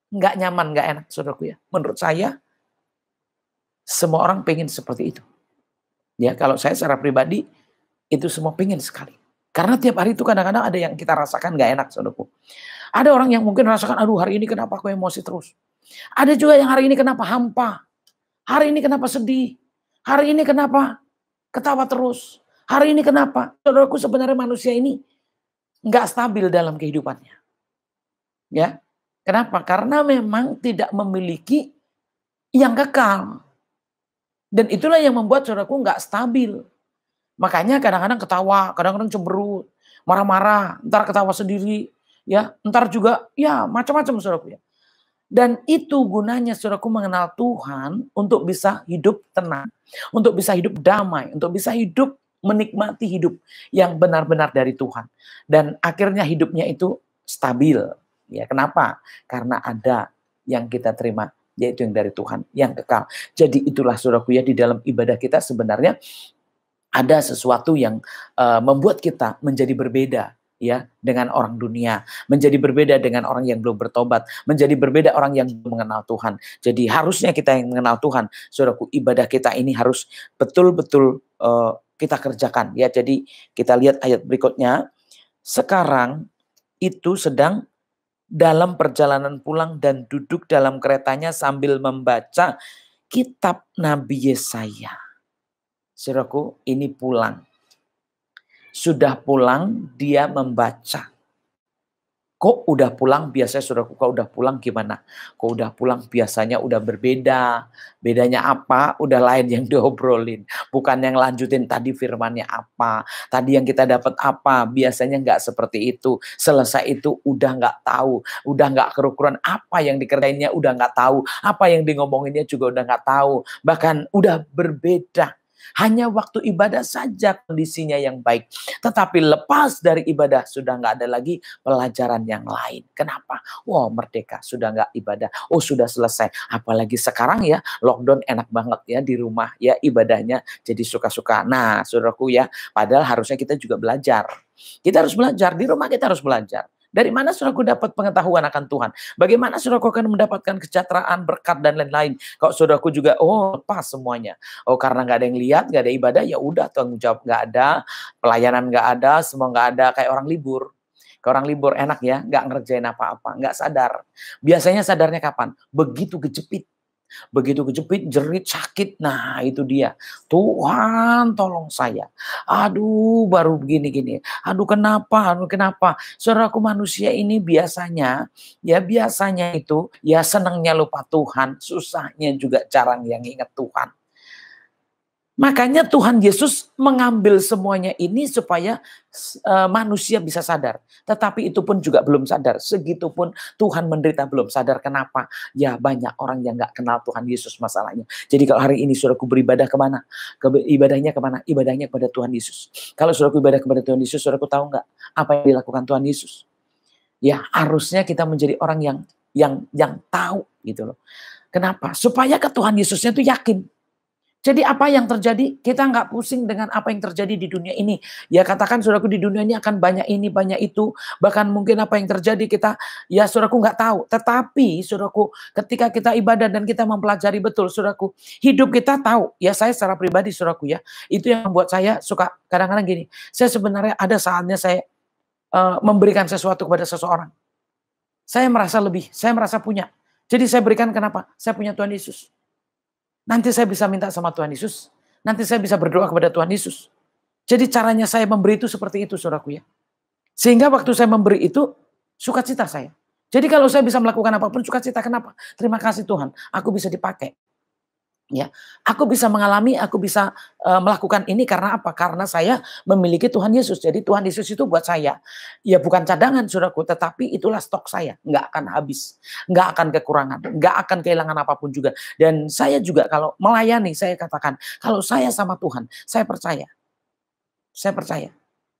enggak nyaman, enggak enak, saudaraku ya? Menurut saya, semua orang pengen seperti itu. Ya, kalau saya secara pribadi, itu semua pengen sekali. Karena tiap hari itu kadang-kadang ada yang kita rasakan gak enak, saudaraku. Ada orang yang mungkin rasakan, aduh hari ini kenapa aku emosi terus. Ada juga yang hari ini kenapa hampa. Hari ini kenapa sedih. Hari ini kenapa ketawa terus. Hari ini kenapa. Saudaraku, sebenarnya manusia ini gak stabil dalam kehidupannya. Ya, kenapa? Karena memang tidak memiliki yang kekal. Dan itulah yang membuat saudaraku nggak stabil. Makanya kadang-kadang ketawa, kadang-kadang cemberut, marah-marah, ntar ketawa sendiri, ya, ntar juga ya macam-macam, saudaraku ya. Dan itu gunanya saudaraku mengenal Tuhan untuk bisa hidup tenang, untuk bisa hidup damai, untuk bisa hidup menikmati hidup yang benar-benar dari Tuhan. Dan akhirnya hidupnya itu stabil. Ya, kenapa? Karena ada yang kita terima, yaitu yang dari Tuhan, yang kekal. Jadi itulah saudaraku ya, di dalam ibadah kita sebenarnya ada sesuatu yang membuat kita menjadi berbeda ya dengan orang dunia, menjadi berbeda dengan orang yang belum bertobat, menjadi berbeda orang yang belum mengenal Tuhan. Jadi harusnya kita yang mengenal Tuhan, saudaraku, ibadah kita ini harus betul-betul kita kerjakan ya. Jadi kita lihat ayat berikutnya. Sekarang itu sedang dalam perjalanan pulang dan duduk dalam keretanya sambil membaca kitab Nabi Yesaya. Saudaraku, ini pulang. Sudah pulang, dia membaca. Kok udah pulang? Biasanya saudaraku, kok udah pulang gimana? Kok udah pulang biasanya udah berbeda. Bedanya apa? Udah lain yang diobrolin. Bukan yang lanjutin tadi firmannya apa. Tadi yang kita dapat apa. Biasanya nggak seperti itu. Selesai itu udah nggak tahu. Udah nggak kerukuran. Apa yang dikerjainnya udah nggak tahu. Apa yang di ngomonginnya juga udah nggak tahu. Bahkan udah berbeda. Hanya waktu ibadah saja kondisinya yang baik. Tetapi lepas dari ibadah sudah nggak ada lagi pelajaran yang lain. Kenapa? Wow, merdeka, sudah nggak ibadah. Oh, sudah selesai. Apalagi sekarang ya, lockdown enak banget ya di rumah ya, ibadahnya jadi suka-suka. Nah, saudaraku ya, padahal harusnya kita juga belajar. Kita harus belajar, di rumah kita harus belajar. Dari mana saudaraku dapat pengetahuan akan Tuhan? Bagaimana saudaraku akan mendapatkan kesejahteraan, berkat, dan lain-lain? Kalau saudaraku juga, oh pas semuanya. Oh karena nggak ada yang lihat, nggak ada ibadah, ya udah tanggung jawab nggak ada, pelayanan nggak ada, semua nggak ada, kayak orang libur. Kayak orang libur enak ya, nggak ngerjain apa-apa, nggak sadar. Biasanya sadarnya kapan? Begitu kejepit. Begitu kejepit, jerit, sakit. Nah itu dia. Tuhan tolong saya. Aduh baru begini-gini. Aduh kenapa? Aduh kenapa? Saudaraku manusia ini biasanya, ya biasanya itu, ya senangnya lupa Tuhan. Susahnya juga jarang yang ingat Tuhan. Makanya Tuhan Yesus mengambil semuanya ini supaya manusia bisa sadar. Tetapi itu pun juga belum sadar. Segitupun Tuhan menderita belum sadar. Kenapa? Ya banyak orang yang gak kenal Tuhan Yesus masalahnya. Jadi kalau hari ini saudaraku beribadah kemana? Ibadahnya kemana? Ibadahnya kepada Tuhan Yesus. Kalau saudaraku ibadah kepada Tuhan Yesus, saudaraku tahu gak apa yang dilakukan Tuhan Yesus? Ya harusnya kita menjadi orang yang tahu gitu loh. Kenapa? Supaya ke Tuhan Yesusnya itu yakin. Jadi apa yang terjadi, kita nggak pusing dengan apa yang terjadi di dunia ini. Ya katakan saudaraku di dunia ini akan banyak ini, banyak itu. Bahkan mungkin apa yang terjadi kita, ya saudaraku nggak tahu. Tetapi saudaraku ketika kita ibadah dan kita mempelajari betul saudaraku. Hidup kita tahu, ya saya secara pribadi saudaraku ya. Itu yang membuat saya suka kadang-kadang gini. Saya sebenarnya ada saatnya saya memberikan sesuatu kepada seseorang. Saya merasa lebih, saya merasa punya. Jadi saya berikan kenapa? Saya punya Tuhan Yesus. Nanti saya bisa minta sama Tuhan Yesus. Nanti saya bisa berdoa kepada Tuhan Yesus. Jadi caranya saya memberi itu seperti itu, saudaraku ya. Sehingga waktu saya memberi itu, sukacita saya. Jadi kalau saya bisa melakukan apapun, sukacita. Kenapa? Terima kasih Tuhan, aku bisa dipakai. Ya, aku bisa mengalami, aku bisa melakukan ini karena apa? Karena saya memiliki Tuhan Yesus. Jadi Tuhan Yesus itu buat saya, ya bukan cadangan saudaraku, tetapi itulah stok saya. Nggak akan habis, nggak akan kekurangan, nggak akan kehilangan apapun juga. Dan saya juga kalau melayani, saya katakan, kalau saya sama Tuhan, saya percaya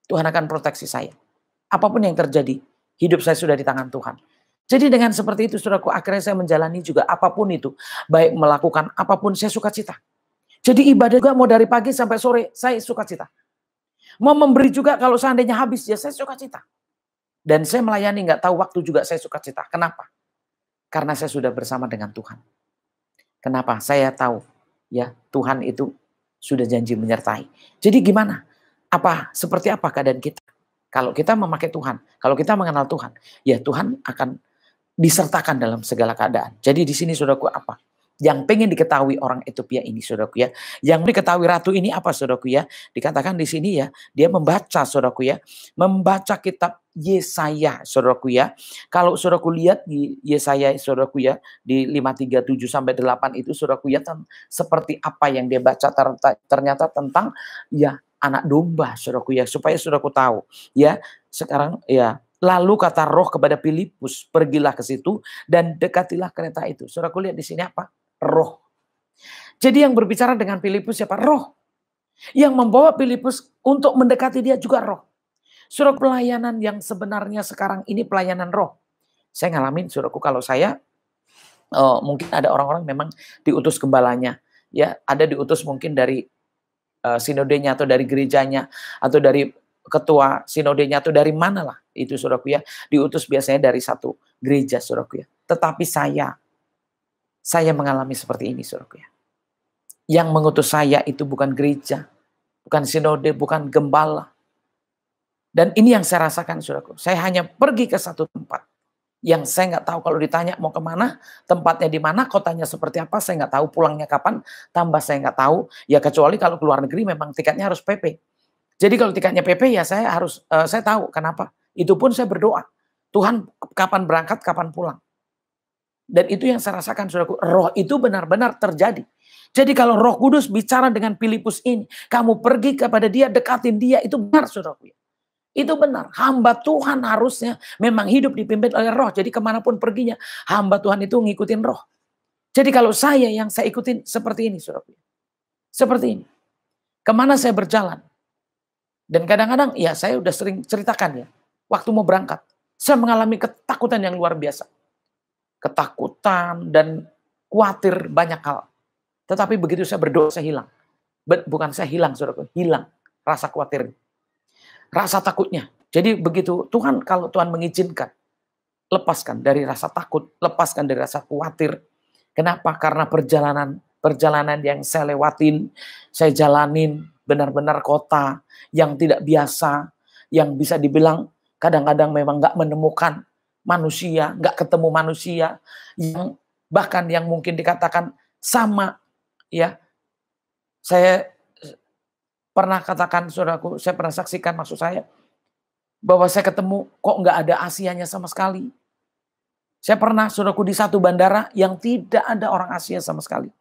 Tuhan akan proteksi saya. Apapun yang terjadi, hidup saya sudah di tangan Tuhan. Jadi dengan seperti itu saudaraku, akhirnya saya menjalani juga apapun itu. Baik melakukan apapun, saya sukacita. Jadi ibadah juga mau dari pagi sampai sore, saya sukacita. Mau memberi juga kalau seandainya habis, ya saya sukacita. Dan saya melayani nggak tahu waktu juga saya sukacita. Kenapa? Karena saya sudah bersama dengan Tuhan. Kenapa? Saya tahu ya Tuhan itu sudah janji menyertai. Jadi gimana? Seperti apa keadaan kita? Kalau kita memakai Tuhan, kalau kita mengenal Tuhan, ya Tuhan akan disertakan dalam segala keadaan. Jadi di sini saudaraku apa? Yang pengen diketahui orang Ethiopia ini saudaraku ya. Yang diketahui ratu ini apa saudaraku ya? Dikatakan di sini ya, dia membaca saudaraku ya. Membaca kitab Yesaya saudaraku ya. Kalau saudaraku lihat di Yesaya saudaraku ya, di 5:37 sampai 8 itu saudaraku ya, seperti apa yang dia baca ternyata tentang ya anak domba saudaraku ya. Supaya saudaraku tahu ya, sekarang ya. Lalu kata Roh kepada Filipus, pergilah ke situ dan dekatilah kereta itu. Saudaraku lihat di sini apa? Roh. Jadi yang berbicara dengan Filipus siapa? Roh. Yang membawa Filipus untuk mendekati dia juga Roh. Saudara, pelayanan yang sebenarnya sekarang ini pelayanan Roh. Saya ngalamin saudaraku, kalau saya mungkin ada orang-orang memang diutus gembalanya, ya ada diutus mungkin dari sinodenya atau dari gerejanya atau dari ketua sinodenya atau dari mana lah itu saudaraku ya, diutus biasanya dari satu gereja saudaraku ya. Tetapi saya mengalami seperti ini saudaraku ya. Yang mengutus saya itu bukan gereja, bukan sinode, bukan gembala. Dan ini yang saya rasakan saudaraku. Saya hanya pergi ke satu tempat yang saya nggak tahu kalau ditanya mau kemana, tempatnya di mana, kotanya seperti apa, saya nggak tahu, pulangnya kapan, tambah saya nggak tahu. Ya kecuali kalau keluar negeri memang tiketnya harus PP. Jadi kalau tiketnya PP ya saya harus, saya tahu kenapa. Itu pun saya berdoa. Tuhan kapan berangkat, kapan pulang. Dan itu yang saya rasakan saudaraku. Roh itu benar-benar terjadi. Jadi kalau Roh Kudus bicara dengan Filipus ini, kamu pergi kepada dia, dekatin dia, itu benar saudaraku. Itu benar. Hamba Tuhan harusnya memang hidup dipimpin oleh Roh. Jadi kemanapun perginya, hamba Tuhan itu ngikutin Roh. Jadi kalau saya yang saya ikutin seperti ini saudaraku. Seperti ini. Kemana saya berjalan? Dan kadang-kadang ya saya udah sering ceritakan ya, waktu mau berangkat, saya mengalami ketakutan yang luar biasa. Ketakutan dan khawatir banyak hal. Tetapi begitu saya berdoa, saya hilang. Bukan saya hilang, saudaraku, hilang rasa khawatir, rasa takutnya. Jadi begitu Tuhan, kalau Tuhan mengizinkan, lepaskan dari rasa takut, lepaskan dari rasa khawatir. Kenapa? Karena perjalanan yang saya lewatin, saya jalanin benar-benar kota yang tidak biasa, yang bisa dibilang kadang-kadang memang nggak menemukan manusia, nggak ketemu manusia, yang bahkan yang mungkin dikatakan sama, ya. Saya pernah katakan, saudaraku, saya pernah saksikan, maksud saya, bahwa saya ketemu kok nggak ada Asianya sama sekali. Saya pernah, saudaraku, di satu bandara yang tidak ada orang Asia sama sekali.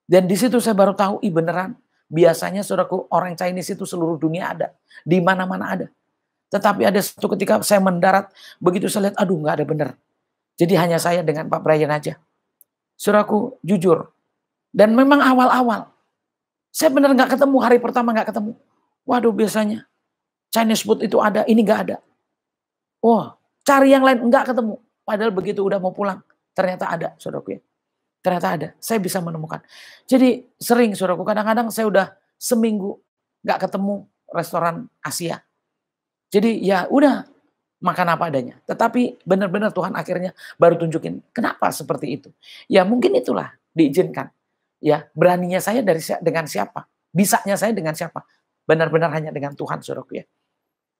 Dan di situ saya baru tahu, beneran. Biasanya, saudaraku, orang Chinese itu seluruh dunia ada. Di mana-mana ada. Tetapi ada satu ketika saya mendarat, begitu saya lihat, aduh nggak ada bener. Jadi hanya saya dengan Pak Brian aja. Saudaraku, jujur. Dan memang awal-awal, saya benar nggak ketemu, hari pertama nggak ketemu. Waduh, biasanya Chinese food itu ada, ini nggak ada. Wah, cari yang lain nggak ketemu. Padahal begitu udah mau pulang, ternyata ada, saudaraku ya. Ternyata ada, saya bisa menemukan. Jadi sering, saudaraku, kadang-kadang saya udah seminggu nggak ketemu restoran Asia. Jadi ya udah, makan apa adanya. Tetapi benar-benar Tuhan akhirnya baru tunjukin kenapa seperti itu. Ya mungkin itulah diizinkan. Ya, beraninya saya dengan siapa? Bisanya saya dengan siapa? Benar-benar hanya dengan Tuhan, saudaraku ya.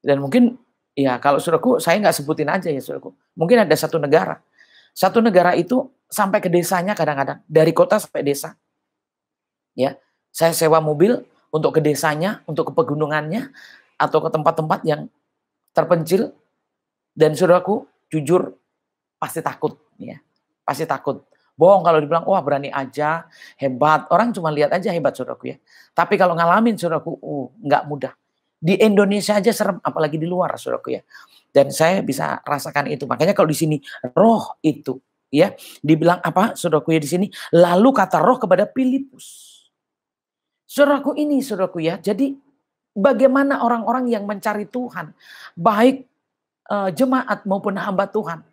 Dan mungkin ya kalau saudaraku, saya nggak sebutin aja ya, saudaraku. Mungkin ada satu negara. Satu negara itu sampai ke desanya kadang-kadang, dari kota sampai desa. Ya, saya sewa mobil untuk ke desanya, untuk ke pegunungannya, atau ke tempat-tempat yang terpencil. Dan saudaraku, jujur pasti takut, ya. Pasti takut. Bohong kalau dibilang, wah berani aja, hebat. Orang cuma lihat aja hebat, saudaraku ya. Tapi kalau ngalamin, saudaraku, nggak mudah. Di Indonesia aja serem, apalagi di luar, saudaraku ya. Dan saya bisa rasakan itu. Makanya kalau di sini, roh itu, ya, dibilang apa, saudaraku ya di sini. Lalu kata roh kepada Filipus. Saudaraku ini, saudaraku ya. Jadi bagaimana orang-orang yang mencari Tuhan, baik jemaat maupun hamba Tuhan.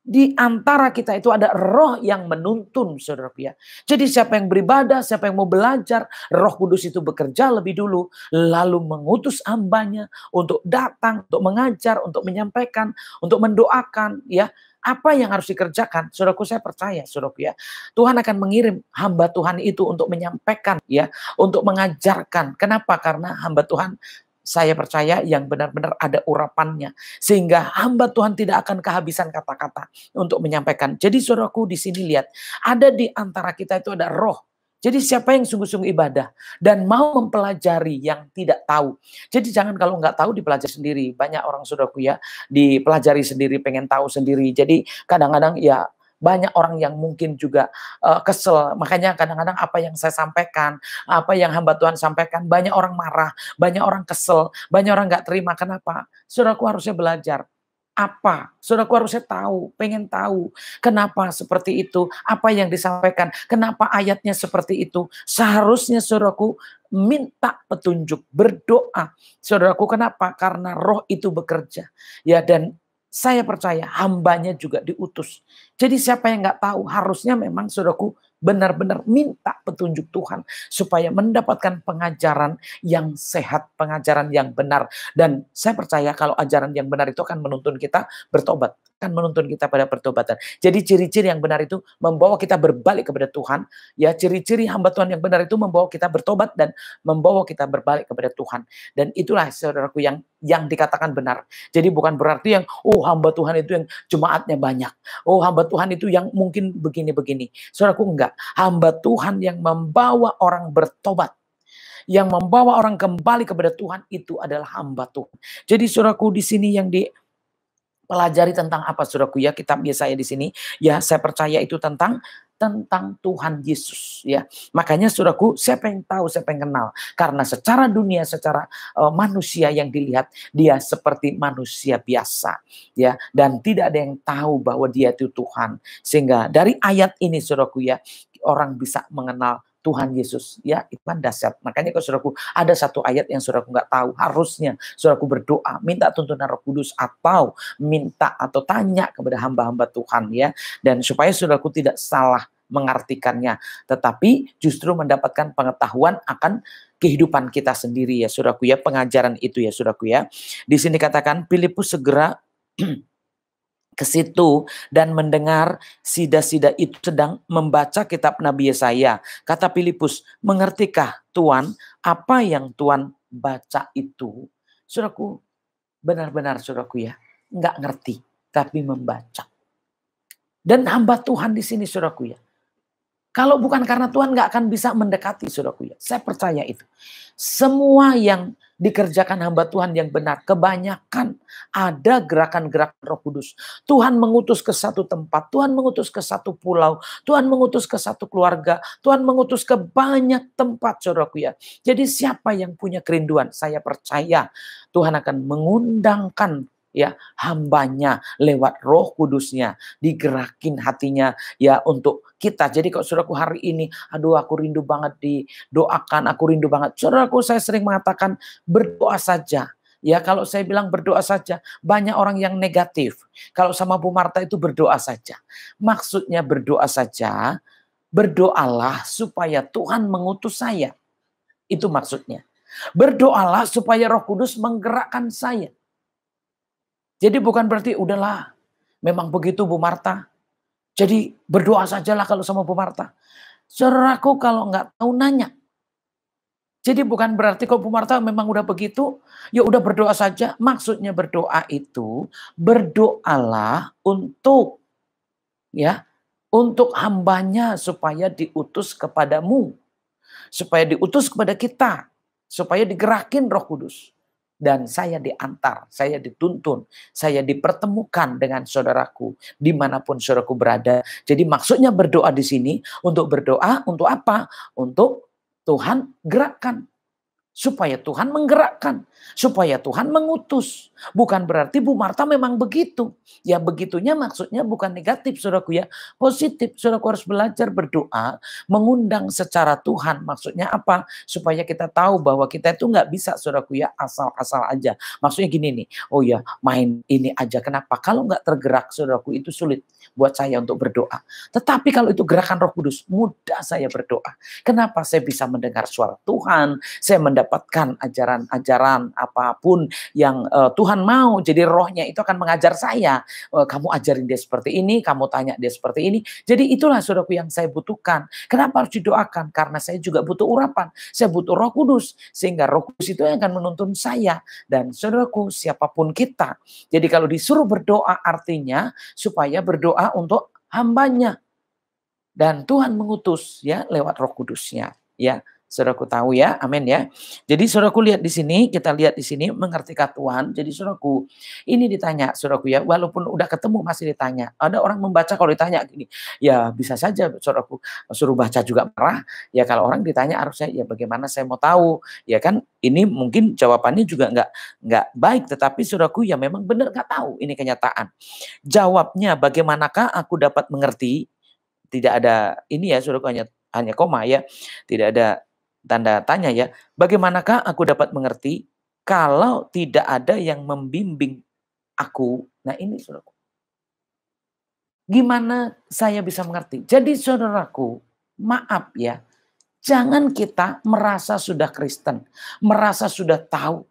Di antara kita itu ada roh yang menuntun, saudaraku ya. Jadi siapa yang beribadah, siapa yang mau belajar, Roh Kudus itu bekerja lebih dulu, lalu mengutus hambanya untuk datang, untuk mengajar, untuk menyampaikan, untuk mendoakan, ya. Apa yang harus dikerjakan? Saudaraku, saya percaya, saudaraku ya. Tuhan akan mengirim hamba Tuhan itu untuk menyampaikan, ya, untuk mengajarkan. Kenapa? Karena hamba Tuhan, saya percaya, yang benar-benar ada urapannya. Sehingga hamba Tuhan tidak akan kehabisan kata-kata untuk menyampaikan. Jadi saudaraku, di sini lihat, ada di antara kita itu ada roh. Jadi siapa yang sungguh-sungguh ibadah dan mau mempelajari yang tidak tahu. Jadi jangan kalau nggak tahu dipelajari sendiri. Banyak orang, saudaraku ya, dipelajari sendiri, pengen tahu sendiri. Jadi kadang-kadang ya, banyak orang yang mungkin juga kesel. Makanya kadang-kadang apa yang saya sampaikan, apa yang hamba Tuhan sampaikan, banyak orang marah, banyak orang kesel, banyak orang nggak terima. Kenapa? Saudaraku harusnya belajar. Apa? Saudaraku harusnya tahu, pengen tahu. Kenapa seperti itu? Apa yang disampaikan? Kenapa ayatnya seperti itu? Seharusnya saudaraku minta petunjuk, berdoa. Saudaraku, kenapa? Karena roh itu bekerja. Ya, dan saya percaya hambanya juga diutus. Jadi siapa yang nggak tahu, harusnya memang saudaraku benar-benar minta petunjuk Tuhan supaya mendapatkan pengajaran yang sehat, pengajaran yang benar. Dan saya percaya kalau ajaran yang benar itu akan menuntun kita bertobat, akan menuntun kita pada pertobatan. Jadi ciri-ciri yang benar itu membawa kita berbalik kepada Tuhan. Ya, ciri-ciri hamba Tuhan yang benar itu membawa kita bertobat dan membawa kita berbalik kepada Tuhan. Dan itulah saudaraku yang dikatakan benar. Jadi bukan berarti yang hamba Tuhan itu yang jemaatnya banyak. Hamba Tuhan itu yang mungkin begini-begini. Saudaraku, enggak. Hamba Tuhan yang membawa orang bertobat, yang membawa orang kembali kepada Tuhan, itu adalah hamba Tuhan. Jadi saudaraku, di sini yang dipelajari tentang apa, saudaraku ya, kitab Yesaya di sini ya, saya percaya itu tentang Tuhan Yesus ya. Makanya saudaraku, siapa yang tahu, siapa yang kenal? Karena secara dunia, secara manusia yang dilihat, dia seperti manusia biasa ya, dan tidak ada yang tahu bahwa dia itu Tuhan. Sehingga dari ayat ini saudaraku ya, orang bisa mengenal Tuhan Yesus. Ya, itu kan dahsyat. Makanya kalau saudaraku, ada satu ayat yang saudaraku nggak tahu, harusnya saudaraku berdoa, minta tuntunan Roh Kudus, atau minta atau tanya kepada hamba-hamba Tuhan ya. Dan supaya saudaraku tidak salah mengartikannya, tetapi justru mendapatkan pengetahuan akan kehidupan kita sendiri ya saudaraku ya, pengajaran itu ya saudaraku ya. Di sini katakan Filipus segera ke situ dan mendengar sida-sida itu sedang membaca kitab Nabi Yesaya. Kata Filipus, mengertikah Tuan apa yang Tuan baca itu? Saudaraku, benar-benar saudaraku ya, nggak ngerti, tapi membaca. Dan hamba Tuhan di sini saudaraku ya, kalau bukan karena Tuhan nggak akan bisa mendekati saudaraku ya. Saya percaya itu. Semua yang dikerjakan hamba Tuhan yang benar, kebanyakan ada gerakan-gerakan Roh Kudus. Tuhan mengutus ke satu tempat, Tuhan mengutus ke satu pulau, Tuhan mengutus ke satu keluarga, Tuhan mengutus ke banyak tempat saudaraku ya. Jadi siapa yang punya kerinduan, saya percaya Tuhan akan mengundangkan ya hambanya lewat Roh Kudusnya, digerakin hatinya ya untuk kita. Jadi kalau saudaraku hari ini, aduh aku rindu banget didoakan, aku rindu banget. Saudaraku, saya sering mengatakan berdoa saja. Ya kalau saya bilang berdoa saja, banyak orang yang negatif. Kalau sama Bu Marta itu berdoa saja. Maksudnya berdoa saja, berdoalah supaya Tuhan mengutus saya. Itu maksudnya. Berdoalah supaya Roh Kudus menggerakkan saya. Jadi bukan berarti udahlah, memang begitu Bu Marta. Jadi berdoa sajalah kalau sama Bu Marta. Saudaraku kalau nggak tahu nanya. Jadi bukan berarti kalau Bu Marta memang udah begitu, ya udah berdoa saja. Maksudnya berdoa itu, berdoalah untuk ya, untuk hambanya supaya diutus kepadamu. Supaya diutus kepada kita. Supaya digerakin Roh Kudus. Dan saya diantar, saya dituntun, saya dipertemukan dengan saudaraku dimanapun saudaraku berada. Jadi maksudnya berdoa di sini untuk berdoa untuk apa? Untuk Tuhan gerakkan. Supaya Tuhan menggerakkan. Supaya Tuhan mengutus. Bukan berarti Bu Marta memang begitu. Ya begitunya maksudnya bukan negatif saudaraku ya. Positif. Saudaraku harus belajar berdoa. Mengundang secara Tuhan. Maksudnya apa? Supaya kita tahu bahwa kita itu nggak bisa saudaraku ya asal-asal aja. Maksudnya gini nih. Oh ya main ini aja. Kenapa? Kalau nggak tergerak saudaraku itu sulit buat saya untuk berdoa. Tetapi kalau itu gerakan Roh Kudus, mudah saya berdoa. Kenapa? Saya bisa mendengar suara Tuhan. Saya mendapatkan ajaran-ajaran apapun yang Tuhan mau. Jadi rohnya itu akan mengajar saya. Kamu ajarin dia seperti ini, kamu tanya dia seperti ini. Jadi itulah saudaraku yang saya butuhkan. Kenapa harus didoakan? Karena saya juga butuh urapan. Saya butuh Roh Kudus. Sehingga Roh Kudus itu yang akan menuntun saya. Dan saudaraku, siapapun kita. Jadi kalau disuruh berdoa artinya supaya berdoa untuk hambanya. Dan Tuhan mengutus ya lewat Roh Kudusnya. Ya. Saudaraku tahu ya, amin ya. Jadi saudaraku lihat di sini, kita lihat di sini mengertikah Tuhan. Jadi saudaraku, ini ditanya saudaraku ya, walaupun udah ketemu masih ditanya. Ada orang membaca kalau ditanya gini, ya bisa saja saudaraku suruh baca juga marah. Ya kalau orang ditanya harusnya ya bagaimana saya mau tahu. Ya kan ini mungkin jawabannya juga nggak baik, tetapi saudaraku ya memang benar nggak tahu, ini kenyataan. Jawabnya bagaimanakah aku dapat mengerti? Tidak ada ini ya saudaraku, hanya koma ya, tidak ada tanda tanya ya. Bagaimanakah aku dapat mengerti kalau tidak ada yang membimbing aku? Nah ini saudaraku. Gimana saya bisa mengerti? Jadi saudaraku, maaf ya. Jangan kita merasa sudah Kristen. Merasa sudah tahu.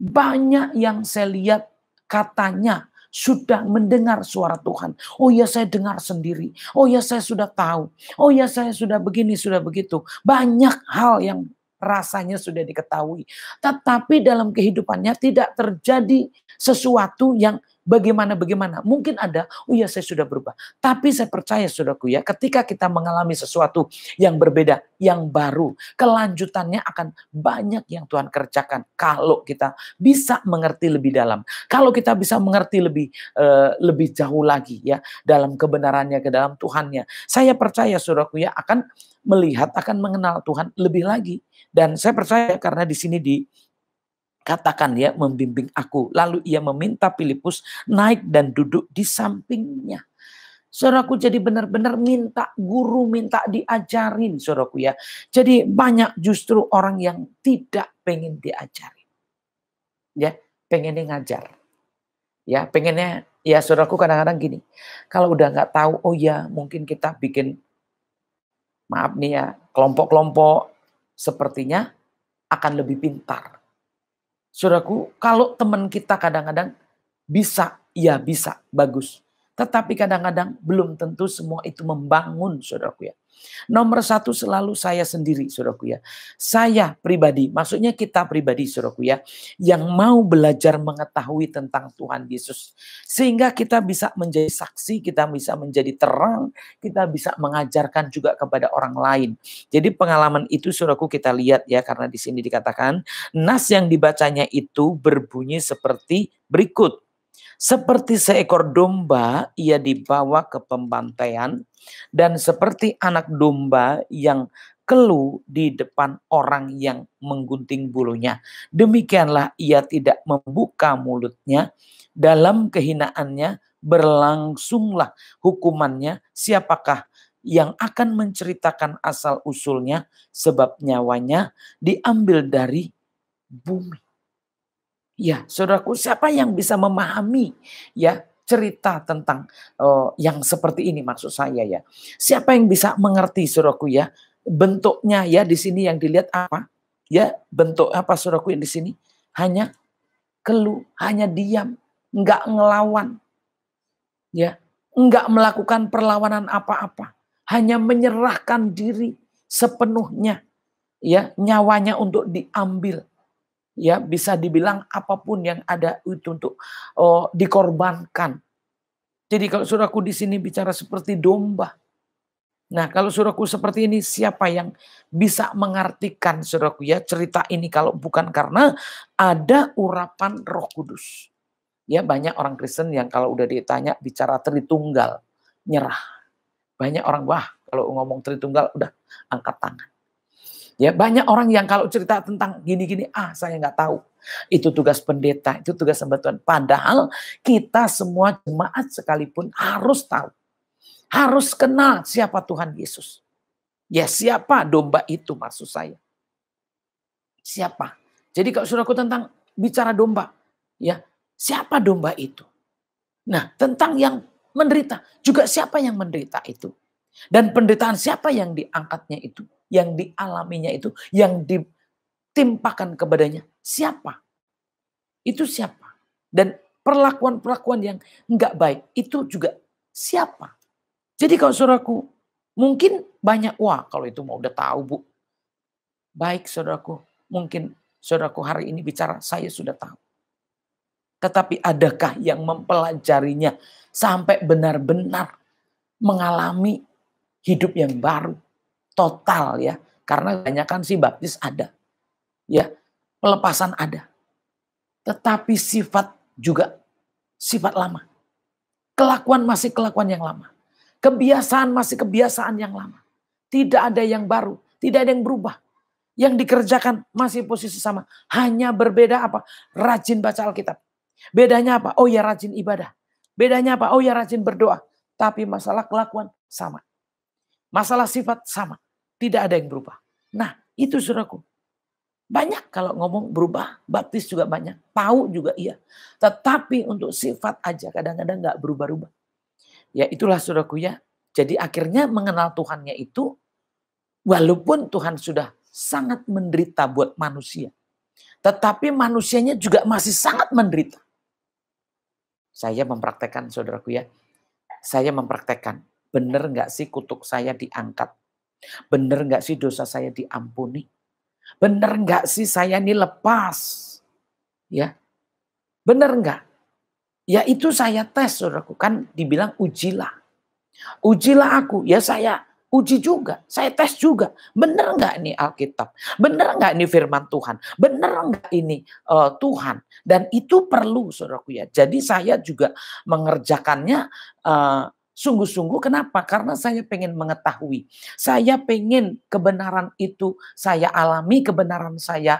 Banyak yang saya lihat katanya sudah mendengar suara Tuhan. Oh ya saya dengar sendiri. Oh ya saya sudah tahu. Oh ya saya sudah begini, sudah begitu. Banyak hal yang rasanya sudah diketahui. Tetapi dalam kehidupannya tidak terjadi sesuatu yang bagaimana. Mungkin ada, oh ya saya sudah berubah. Tapi saya percaya saudaraku ya, ketika kita mengalami sesuatu yang berbeda, yang baru, kelanjutannya akan banyak yang Tuhan kerjakan. Kalau kita bisa mengerti lebih dalam. Kalau kita bisa mengerti lebih jauh lagi ya, dalam kebenarannya, ke dalam Tuhannya. Saya percaya saudaraku ya, akan melihat, akan mengenal Tuhan lebih lagi. Dan saya percaya karena di sini katakan ya membimbing aku. Lalu ia meminta Filipus naik dan duduk di sampingnya. Saudaraku, jadi benar-benar minta guru, minta diajarin, saudaraku ya. Jadi banyak justru orang yang tidak pengen diajarin. Ya, pengennya ngajar. Ya, pengennya, ya saudaraku kadang-kadang gini. Kalau udah nggak tahu, oh ya mungkin kita bikin, maaf nih ya, kelompok-kelompok sepertinya akan lebih pintar. Saudaraku, kalau teman kita kadang-kadang bisa, ya bisa, bagus. Tetapi kadang-kadang belum tentu semua itu membangun, saudaraku ya. Nomor satu selalu saya sendiri, saudaraku ya. Saya pribadi, maksudnya kita pribadi, saudaraku ya, yang mau belajar mengetahui tentang Tuhan Yesus. Sehingga kita bisa menjadi saksi, kita bisa menjadi terang, kita bisa mengajarkan juga kepada orang lain. Jadi pengalaman itu, saudaraku, kita lihat ya, karena di sini dikatakan, nas yang dibacanya itu berbunyi seperti berikut. Seperti seekor domba ia dibawa ke pembantaian, dan seperti anak domba yang keluh di depan orang yang menggunting bulunya, demikianlah ia tidak membuka mulutnya. Dalam kehinaannya berlangsunglah hukumannya. Siapakah yang akan menceritakan asal usulnya, sebab nyawanya diambil dari bumi. Ya, saudaraku, siapa yang bisa memahami ya cerita tentang yang seperti ini, maksud saya ya. Siapa yang bisa mengerti, saudaraku ya, bentuknya ya di sini yang dilihat apa? Ya, bentuk apa, saudaraku, yang di sini? Hanya keluh, hanya diam, enggak ngelawan. Ya, enggak melakukan perlawanan apa-apa. Hanya menyerahkan diri sepenuhnya, ya, nyawanya untuk diambil. Ya, bisa dibilang apapun yang ada itu untuk dikorbankan. Jadi kalau saudaraku di sini bicara seperti domba. Nah, kalau saudaraku seperti ini, siapa yang bisa mengartikan, saudaraku ya, cerita ini kalau bukan karena ada urapan Roh Kudus. Ya, banyak orang Kristen yang kalau udah ditanya bicara Tritunggal, nyerah. Banyak orang, wah kalau ngomong Tritunggal udah angkat tangan. Ya, banyak orang yang kalau cerita tentang gini-gini, saya nggak tahu. Itu tugas pendeta, itu tugas hamba Tuhan. Padahal kita semua jemaat sekalipun harus tahu. Harus kenal siapa Tuhan Yesus. Ya, siapa domba itu, maksud saya. Siapa? Jadi kalau saudaraku tentang bicara domba, ya, siapa domba itu? Nah, tentang yang menderita, juga siapa yang menderita itu? Dan penderitaan siapa yang diangkatnya itu? Yang dialaminya itu, yang ditimpakan kepadanya, siapa? Itu siapa? Dan perlakuan-perlakuan yang enggak baik, itu juga siapa? Jadi kalau saudaraku, mungkin banyak, wah kalau itu mau udah tahu Bu. Baik saudaraku, mungkin saudaraku hari ini bicara, saya sudah tahu. Tetapi adakah yang mempelajarinya sampai benar-benar mengalami hidup yang baru? Total ya, karena kebanyakan sih baptis ada, ya pelepasan ada, tetapi sifat juga sifat lama, kelakuan masih kelakuan yang lama, kebiasaan masih kebiasaan yang lama, tidak ada yang baru, tidak ada yang berubah, yang dikerjakan masih posisi sama, hanya berbeda apa? Rajin baca Alkitab, bedanya apa? Oh ya rajin ibadah, bedanya apa? Oh ya rajin berdoa, tapi masalah kelakuan sama, masalah sifat sama. Tidak ada yang berubah. Nah, itu saudaraku. Banyak kalau ngomong berubah, baptis juga banyak. Tahu juga iya. Tetapi untuk sifat aja kadang-kadang gak berubah-ubah. Ya itulah saudaraku ya. Jadi akhirnya mengenal Tuhannya itu, walaupun Tuhan sudah sangat menderita buat manusia. Tetapi manusianya juga masih sangat menderita. Saya mempraktekkan saudaraku ya. Saya mempraktekkan. Bener gak sih kutuk saya diangkat? Bener nggak sih dosa saya diampuni? Bener nggak sih saya ini lepas? Ya, bener nggak? Ya itu saya tes, saudaraku, kan dibilang ujilah. Ujilah aku, ya saya uji juga, saya tes juga. Bener nggak ini Alkitab? Bener nggak ini firman Tuhan? Bener nggak ini Tuhan? Dan itu perlu, saudaraku ya. Jadi saya juga mengerjakannya sungguh-sungguh. Kenapa? Karena saya pengen mengetahui. Saya pengen kebenaran itu saya alami, kebenaran saya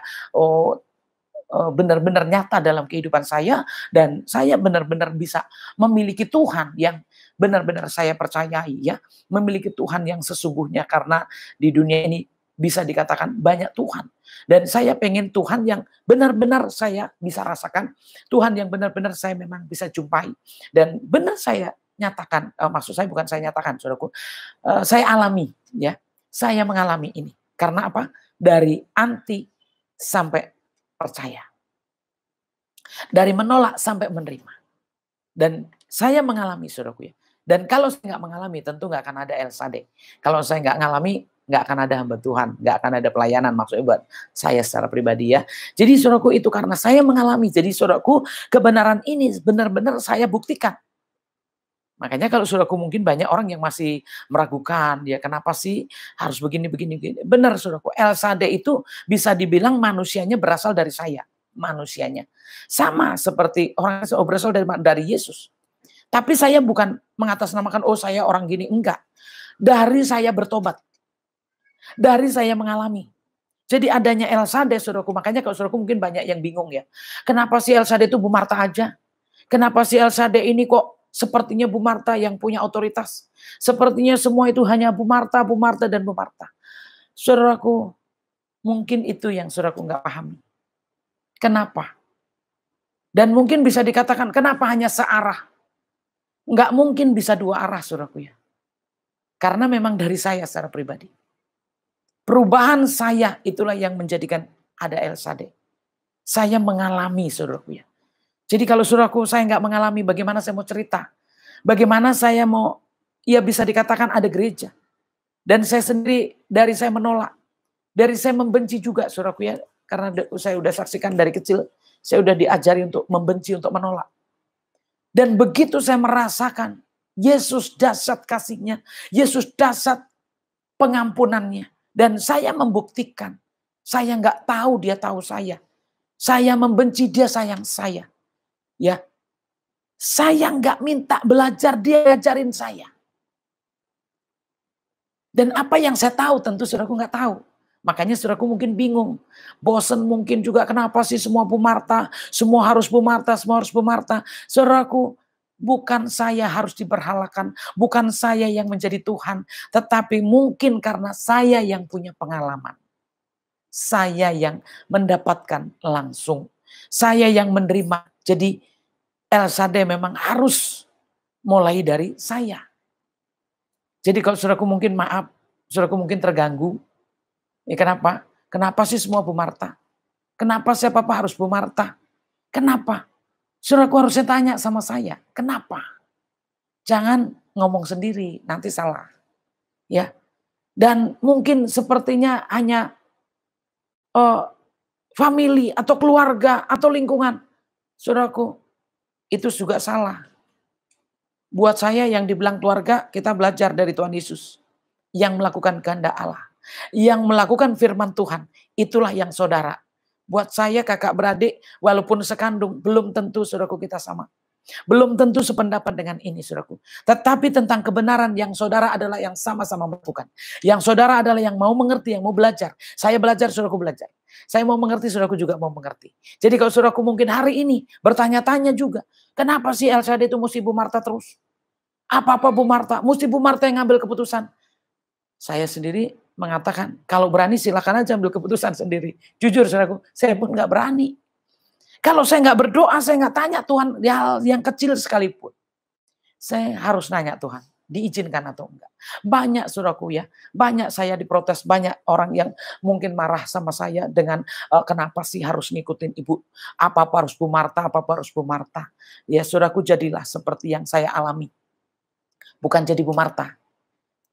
benar-benar nyata dalam kehidupan saya. Dan saya benar-benar bisa memiliki Tuhan yang benar-benar saya percayai ya, memiliki Tuhan yang sesungguhnya, karena di dunia ini bisa dikatakan banyak Tuhan. Dan saya pengen Tuhan yang benar-benar saya bisa rasakan, Tuhan yang benar-benar saya memang bisa jumpai. Dan benar saya nyatakan, maksud saya bukan saya nyatakan, saudaraku, saya alami ya, saya mengalami ini. Karena apa? Dari anti sampai percaya. Dari menolak sampai menerima. Dan saya mengalami, saudaraku ya. Dan kalau saya nggak mengalami, tentu nggak akan ada El Shaddai. Kalau saya nggak mengalami, nggak akan ada hamba Tuhan, nggak akan ada pelayanan, maksudnya buat saya secara pribadi ya. Jadi saudaraku, itu karena saya mengalami. Jadi saudaraku, kebenaran ini benar-benar saya buktikan. Makanya kalau saudaraku, mungkin banyak orang yang masih meragukan, ya kenapa sih harus begini. Benar saudaraku, El Shaddai itu bisa dibilang manusianya berasal dari saya, manusianya. Sama seperti orang berasal dari Yesus. Tapi saya bukan mengatasnamakan, oh saya orang gini, enggak. Dari saya bertobat. Dari saya mengalami. Jadi adanya El Shaddai saudaraku, makanya kalau saudaraku mungkin banyak yang bingung ya. Kenapa sih El Shaddai itu Bu Marta aja? Kenapa sih El Shaddai ini kok sepertinya Bu Marta yang punya otoritas. Sepertinya semua itu hanya Bu Marta, dan Bu Marta. Saudaraku, mungkin itu yang saudaraku nggak pahami. Kenapa? Dan mungkin bisa dikatakan, kenapa hanya searah? Nggak mungkin bisa dua arah, saudaraku ya. Karena memang dari saya secara pribadi. Perubahan saya itulah yang menjadikan ada El Shaddai. Saya mengalami, saudaraku ya. Jadi kalau saudaraku saya nggak mengalami, bagaimana saya mau cerita? Bagaimana saya mau, ya bisa dikatakan ada gereja. Dan saya sendiri, dari saya menolak. Dari saya membenci juga saudaraku ya. Karena saya udah saksikan dari kecil, saya udah diajari untuk membenci, untuk menolak. Dan begitu saya merasakan, Yesus dahsyat kasihnya, Yesus dahsyat pengampunannya. Dan saya membuktikan, saya nggak tahu dia tahu saya. Saya membenci, dia sayang saya. Ya, saya nggak minta belajar, dia ajarin saya. Dan apa yang saya tahu tentu saudaraku nggak tahu. Makanya saudaraku mungkin bingung, bosen mungkin juga, kenapa sih semua Bu Marta, semua harus Bu Marta, semua harus Bu Marta. Saudaraku, bukan saya harus diberhalakan, bukan saya yang menjadi Tuhan, tetapi mungkin karena saya yang punya pengalaman. Saya yang mendapatkan langsung, saya yang menerima. Jadi El Shaddai memang harus mulai dari saya. Jadi kalau saudaraku mungkin maaf, saudaraku mungkin terganggu. Ya kenapa? Kenapa sih semua Bu Marta? Kenapa siapa harus Bu Marta? Kenapa? Saudaraku harusnya tanya sama saya, kenapa? Jangan ngomong sendiri, nanti salah. Ya. Dan mungkin sepertinya hanya family atau keluarga atau lingkungan. Saudaraku, itu juga salah. Buat saya yang dibilang keluarga, kita belajar dari Tuhan Yesus. Yang melakukan kehendak Allah. Yang melakukan firman Tuhan. Itulah yang saudara. Buat saya kakak beradik, walaupun sekandung, belum tentu saudaraku kita sama. Belum tentu sependapat dengan ini saudaraku. Tetapi tentang kebenaran yang saudara adalah yang sama-sama melakukan. Yang saudara adalah yang mau mengerti, yang mau belajar. Saya belajar, saudaraku belajar. Saya mau mengerti, saudaraku juga mau mengerti. Jadi kalau saudaraku mungkin hari ini bertanya-tanya juga. Kenapa sih El Shaddai itu mesti Bu Marta terus? Apa-apa Bu Marta, mesti Bu Marta yang ngambil keputusan. Saya sendiri mengatakan, kalau berani silakan aja ambil keputusan sendiri. Jujur saudaraku, saya pun nggak berani. Kalau saya nggak berdoa, saya nggak tanya Tuhan hal yang kecil sekalipun. Saya harus nanya Tuhan, diizinkan atau enggak. Banyak saudaraku ya, banyak saya diprotes, banyak orang yang mungkin marah sama saya dengan kenapa sih harus ngikutin ibu. Apa-apa harus Bu Marta, apa-apa harus Bu Marta. Ya saudaraku, jadilah seperti yang saya alami. Bukan jadi Bu Marta.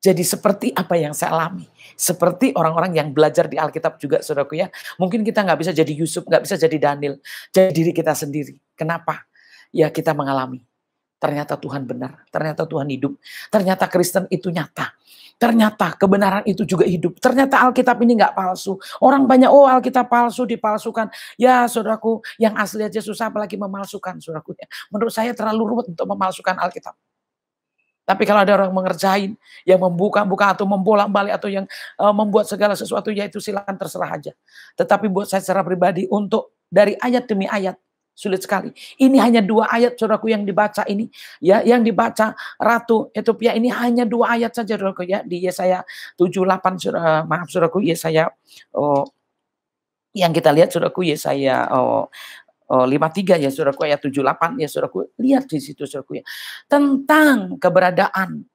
Jadi seperti apa yang saya alami. Seperti orang-orang yang belajar di Alkitab juga saudaraku ya. Mungkin kita nggak bisa jadi Yusuf, nggak bisa jadi Daniel. Jadi diri kita sendiri. Kenapa? Ya kita mengalami. Ternyata Tuhan benar. Ternyata Tuhan hidup. Ternyata Kristen itu nyata. Ternyata kebenaran itu juga hidup. Ternyata Alkitab ini nggak palsu. Orang banyak, oh Alkitab palsu, dipalsukan. Ya saudaraku, yang asli aja susah apalagi memalsukan saudaraku. Menurut saya terlalu rumit untuk memalsukan Alkitab. Tapi kalau ada orang mengerjain, yang membuka-buka atau membolak-balik atau yang membuat segala sesuatu, yaitu silakan terserah aja. Tetapi buat saya secara pribadi untuk dari ayat demi ayat, Sulit sekali. Ini hanya 2 ayat saudaraku yang dibaca ini. Ya, yang dibaca Ratu Ethiopia ini hanya 2 ayat saja saudaraku ya. Di Yesaya 78, maaf saudaraku, Yesaya yang kita lihat saudaraku, Yesaya 53 ya saudaraku, ayat 78 ya saudaraku. Lihat di situ saudaraku ya. Tentang keberadaan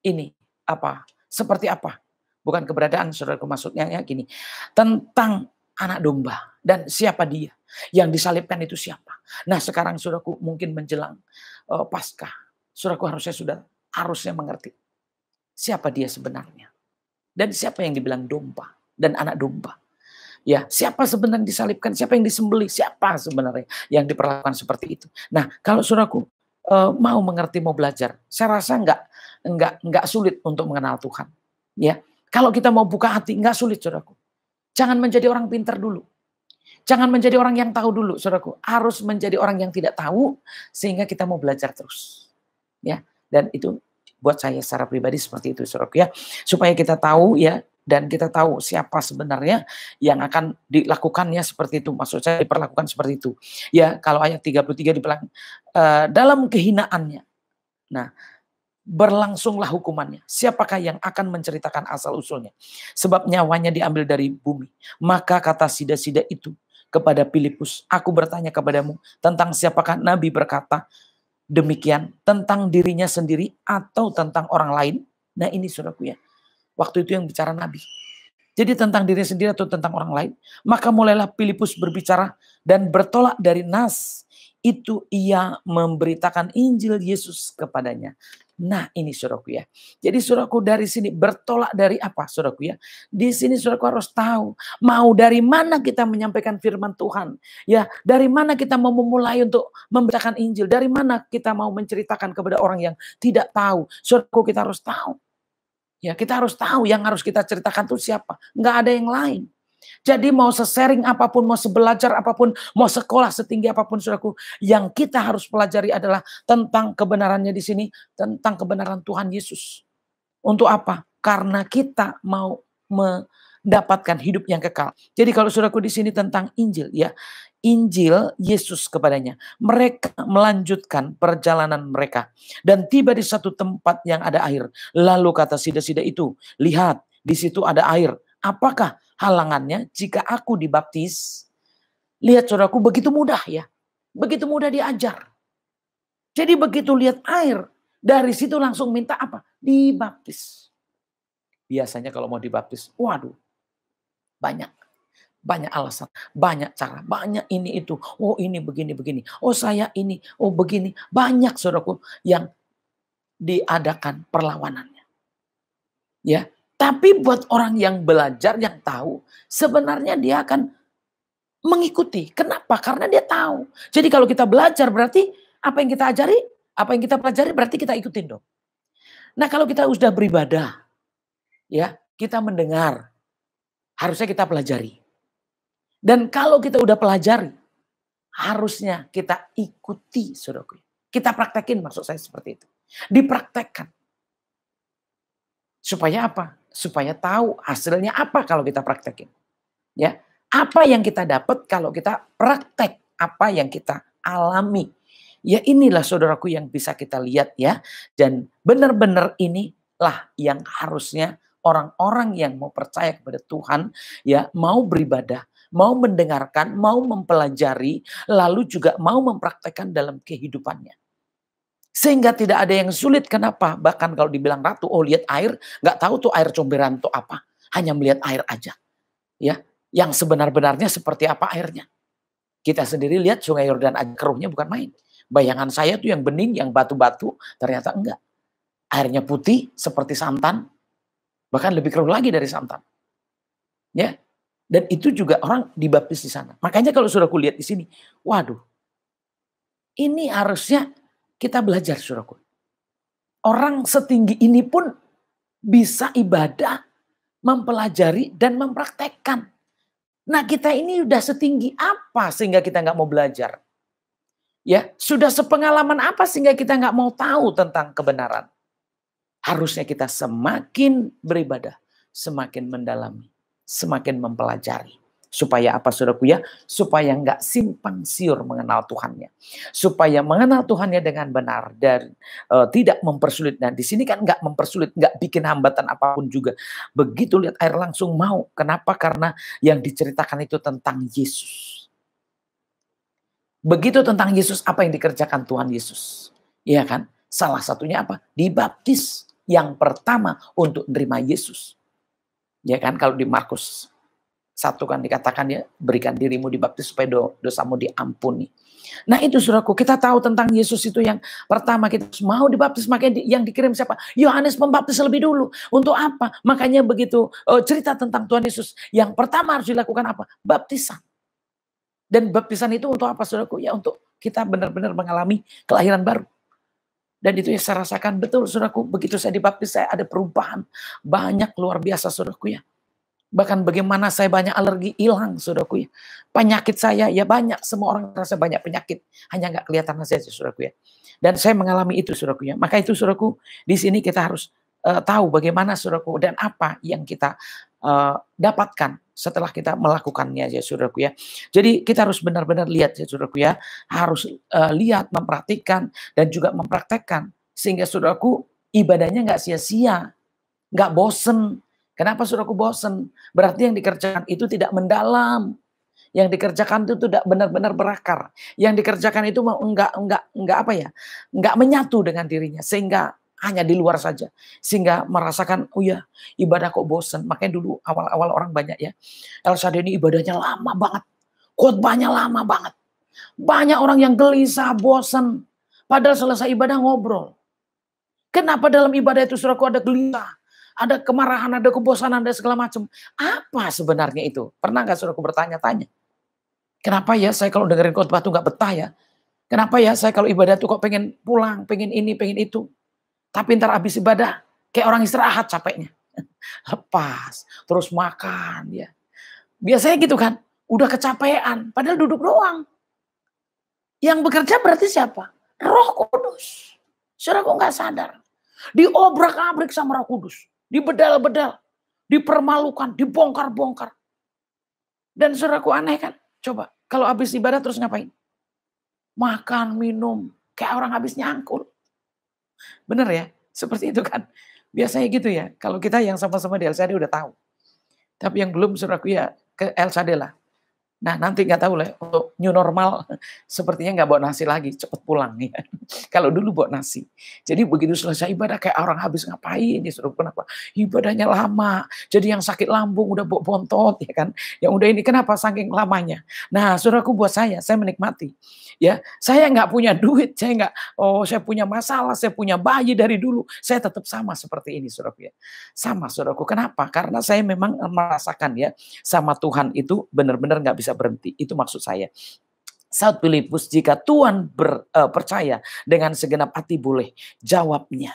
ini apa? Seperti apa? Bukan keberadaan saudaraku, maksudnya ya gini. Tentang anak domba dan siapa dia yang disalibkan itu siapa. Nah sekarang saudaraku mungkin menjelang Paskah, saudaraku harusnya mengerti siapa dia sebenarnya dan siapa yang dibilang domba dan anak domba. Ya, siapa sebenarnya disalibkan, siapa yang disembelih, siapa sebenarnya yang diperlakukan seperti itu. Nah, kalau saudaraku mau mengerti, mau belajar, saya rasa enggak sulit untuk mengenal Tuhan. Ya, kalau kita mau buka hati, enggak sulit saudaraku. Jangan menjadi orang pintar dulu. Jangan menjadi orang yang tahu dulu, saudaraku. Harus menjadi orang yang tidak tahu sehingga kita mau belajar terus. Ya, dan itu buat saya secara pribadi seperti itu, saudaraku ya. Supaya kita tahu ya, dan kita tahu siapa sebenarnya yang akan dilakukannya seperti itu. Maksud saya diperlakukan seperti itu. Ya, kalau ayat 33 dibilang dalam kehinaannya. Nah, berlangsunglah hukumannya. Siapakah yang akan menceritakan asal-usulnya? Sebab nyawanya diambil dari bumi. Maka kata sida-sida itu kepada Filipus, aku bertanya kepadamu tentang siapakah Nabi berkata demikian, tentang dirinya sendiri atau tentang orang lain? Nah ini saudaraku ya, waktu itu yang bicara Nabi. Jadi tentang dirinya sendiri atau tentang orang lain? Maka mulailah Filipus berbicara dan bertolak dari nas. Itu ia memberitakan Injil Yesus kepadanya. Nah ini saudaraku ya. Jadi saudaraku dari sini bertolak dari apa saudaraku ya. Di sini saudaraku harus tahu. Mau dari mana kita menyampaikan firman Tuhan. Ya dari mana kita mau memulai untuk memberitakan Injil. Dari mana kita mau menceritakan kepada orang yang tidak tahu. Saudaraku kita harus tahu. Ya kita harus tahu yang harus kita ceritakan itu siapa. Enggak ada yang lain. Jadi mau sesering apapun, mau sebelajar apapun, mau sekolah setinggi apapun saudaraku, yang kita harus pelajari adalah tentang kebenarannya di sini, tentang kebenaran Tuhan Yesus. Untuk apa? Karena kita mau mendapatkan hidup yang kekal. Jadi kalau saudaraku di sini tentang Injil ya, Injil Yesus kepadanya. Mereka melanjutkan perjalanan mereka dan tiba di satu tempat yang ada air. Lalu kata sida-sida itu, lihat di situ ada air. Apakah halangannya jika aku dibaptis? Lihat saudaraku begitu mudah ya. Begitu mudah diajar. Jadi begitu lihat air, dari situ langsung minta apa? Dibaptis. Biasanya kalau mau dibaptis, waduh, banyak alasan, banyak cara, banyak ini itu. Oh ini begini. Oh saya ini, oh begini. Banyak saudaraku yang diadakan perlawanannya. Ya. Tapi buat orang yang belajar, yang tahu, sebenarnya dia akan mengikuti. Kenapa? Karena dia tahu. Jadi kalau kita belajar berarti apa yang kita ajari, apa yang kita pelajari berarti kita ikutin dong. Nah kalau kita sudah beribadah, ya kita mendengar, harusnya kita pelajari. Dan kalau kita udah pelajari, harusnya kita ikuti, saudaraku. Kita praktekin, maksud saya seperti itu. Dipraktekkan. Supaya apa? Supaya tahu hasilnya apa kalau kita praktekin. Ya, apa yang kita dapat kalau kita praktek, apa yang kita alami. Ya inilah saudaraku yang bisa kita lihat ya. Dan benar-benar inilah yang harusnya orang-orang yang mau percaya kepada Tuhan, ya mau beribadah, mau mendengarkan, mau mempelajari, lalu juga mau mempraktekkan dalam kehidupannya. Sehingga tidak ada yang sulit. Kenapa? Bahkan kalau dibilang ratu, oh lihat air, nggak tahu tuh air comberan tuh apa. Hanya melihat air aja. Ya, yang sebenar-benarnya seperti apa airnya. Kita sendiri lihat sungai Yordan aja keruhnya bukan main. Bayangan saya tuh yang bening, yang batu-batu, ternyata enggak. Airnya putih seperti santan, bahkan lebih keruh lagi dari santan. Ya, dan itu juga orang dibaptis di sana. Makanya kalau saudaraku lihat di sini, waduh, ini harusnya kita belajar saudaraku. Orang setinggi ini pun bisa ibadah, mempelajari dan mempraktekkan. Nah kita ini udah setinggi apa sehingga kita nggak mau belajar? Ya sudah sepengalaman apa sehingga kita nggak mau tahu tentang kebenaran? Harusnya kita semakin beribadah, semakin mendalami, semakin mempelajari. Supaya apa saudaraku ya? Supaya nggak simpang siur mengenal Tuhannya. Supaya mengenal Tuhannya dengan benar dan tidak mempersulit. Dan di sini kan nggak mempersulit, nggak bikin hambatan apapun juga. Begitu lihat air langsung mau. Kenapa? Karena yang diceritakan itu tentang Yesus. Begitu tentang Yesus, apa yang dikerjakan Tuhan Yesus? Iya kan? Salah satunya apa? Dibaptis yang pertama untuk menerima Yesus. Ya kan, kalau di Markus 1 kan dikatakan ya, berikan dirimu dibaptis supaya dosamu diampuni. Nah itu saudaraku, kita tahu tentang Yesus itu yang pertama kita mau dibaptis, makanya yang dikirim siapa? Yohanes Pembaptis lebih dulu. Untuk apa? Makanya begitu cerita tentang Tuhan Yesus, yang pertama harus dilakukan apa? Baptisan. Dan baptisan itu untuk apa saudaraku? Ya untuk kita benar-benar mengalami kelahiran baru. Dan itu yang saya rasakan betul saudaraku, begitu saya dibaptis saya ada perubahan banyak luar biasa saudaraku ya. Bahkan bagaimana saya banyak alergi hilang saudaraku ya. Penyakit saya ya banyak, semua orang merasa banyak penyakit, hanya nggak kelihatan saja saudaraku ya. Dan saya mengalami itu saudaraku ya. Maka itu saudaraku, di sini kita harus tahu bagaimana saudaraku dan apa yang kita dapatkan setelah kita melakukannya ya saudaraku ya. Jadi kita harus benar-benar lihat ya saudaraku ya, harus lihat, memperhatikan dan juga mempraktekkan sehingga saudaraku ibadahnya nggak sia-sia, nggak bosen. Kenapa saudaraku bosen? Berarti yang dikerjakan itu tidak mendalam. Yang dikerjakan itu tidak benar-benar berakar. Yang dikerjakan itu enggak apa ya? Enggak menyatu dengan dirinya sehingga hanya di luar saja. Sehingga merasakan, oh ya, ibadah kok bosen. Makanya dulu awal-awal orang banyak ya. El Shaddai ini ibadahnya lama banget. Khotbahnya lama banget. Banyak orang yang gelisah, bosen. Padahal selesai ibadah ngobrol. Kenapa dalam ibadah itu saudaraku ada gelisah? Ada kemarahan, ada kebosanan, ada segala macam. Apa sebenarnya itu? Pernah nggak saudaraku bertanya-tanya? Kenapa ya saya kalau dengerin khotbah tuh nggak betah ya? Kenapa ya saya kalau ibadah tuh kok pengen pulang, pengen ini, pengen itu? Tapi ntar habis ibadah, kayak orang istirahat capeknya. Lepas, terus makan ya. Biasanya gitu kan, udah kecapean, padahal duduk doang. Yang bekerja berarti siapa? Roh Kudus. Saudaraku nggak sadar. Diobrak-abrik sama Roh Kudus. Dibedal-bedal, dipermalukan, dibongkar-bongkar. Dan saudaraku aneh kan? Coba, kalau habis ibadah terus ngapain? Makan, minum, kayak orang habis nyangkul. Bener ya? Seperti itu kan? Biasanya gitu ya. Kalau kita yang sama-sama di El Shaddai udah tahu. Tapi yang belum saudaraku ya ke El Shaddai lah. Nah nanti nggak tahu lah untuk new normal sepertinya nggak bawa nasi lagi, cepet pulang ya. Kalau dulu bawa nasi. Jadi begitu selesai ibadah kayak orang habis ngapain ya saudara, kenapa? Ibadahnya lama. Jadi yang sakit lambung udah bawa bontot ya kan. Yang udah ini kenapa saking lamanya. Nah saudaraku buat saya menikmati. Ya, saya nggak punya duit, saya punya masalah, saya punya bayi dari dulu, saya tetap sama seperti ini saudaraku ya. Sama saudaraku, kenapa? Karena saya memang merasakan ya, sama Tuhan itu benar-benar nggak bisa berhenti. Itu maksud saya. Saud Filipus, jika Tuhan percaya dengan segenap hati boleh jawabnya.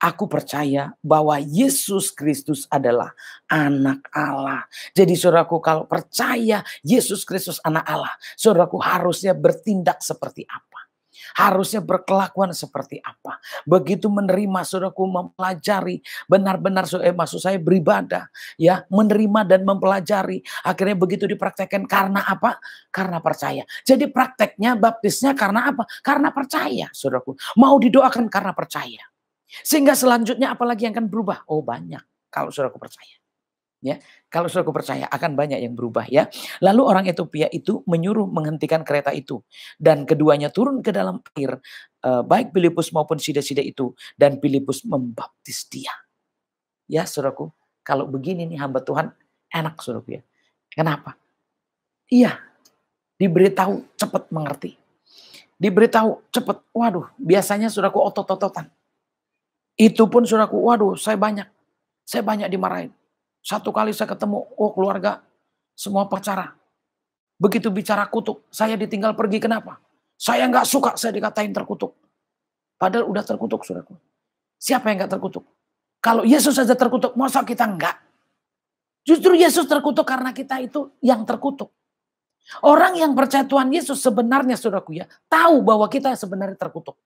Aku percaya bahwa Yesus Kristus adalah anak Allah. Jadi saudaraku kalau percaya Yesus Kristus anak Allah, saudaraku harusnya bertindak seperti apa? Harusnya berkelakuan seperti apa? Begitu menerima saudaraku mempelajari benar-benar maksud saya beribadah ya, menerima dan mempelajari, akhirnya begitu dipraktekkan karena apa? Karena percaya. Jadi prakteknya baptisnya karena apa? Karena percaya saudaraku. Mau didoakan karena percaya. Sehingga selanjutnya apalagi yang akan berubah? Oh banyak kalau saudaraku percaya. Ya, kalau saudaraku percaya akan banyak yang berubah ya. Lalu orang Ethiopia itu menyuruh menghentikan kereta itu dan keduanya turun ke dalam air, baik Filipus maupun sida-sida itu, dan Filipus membaptis dia. Ya saudaraku, kalau begini nih hamba Tuhan enak saudaraku ya. Kenapa? Iya, diberitahu cepat mengerti. Diberitahu cepat, waduh biasanya saudaraku otot-ototan. Itu pun saudaraku, waduh saya banyak dimarahin. Satu kali saya ketemu, keluarga semua pacaran. Begitu bicara kutuk, saya ditinggal pergi, kenapa? Saya nggak suka saya dikatain terkutuk. Padahal udah terkutuk saudaraku. Siapa yang nggak terkutuk? Kalau Yesus saja terkutuk, masa kita enggak? Justru Yesus terkutuk karena kita itu yang terkutuk. Orang yang percaya Tuhan Yesus sebenarnya saudaraku ya, tahu bahwa kita sebenarnya terkutuk.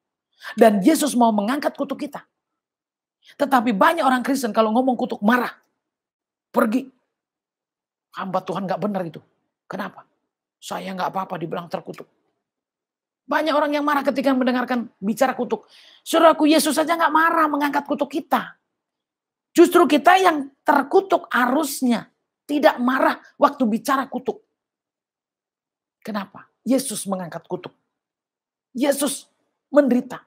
Dan Yesus mau mengangkat kutuk kita. Tetapi banyak orang Kristen kalau ngomong kutuk marah. Pergi. Hamba Tuhan gak benar itu. Kenapa? Saya nggak apa-apa dibilang terkutuk. Banyak orang yang marah ketika mendengarkan bicara kutuk. Saudaraku, Yesus saja nggak marah mengangkat kutuk kita. Justru kita yang terkutuk harusnya tidak marah waktu bicara kutuk. Kenapa? Yesus mengangkat kutuk. Yesus menderita.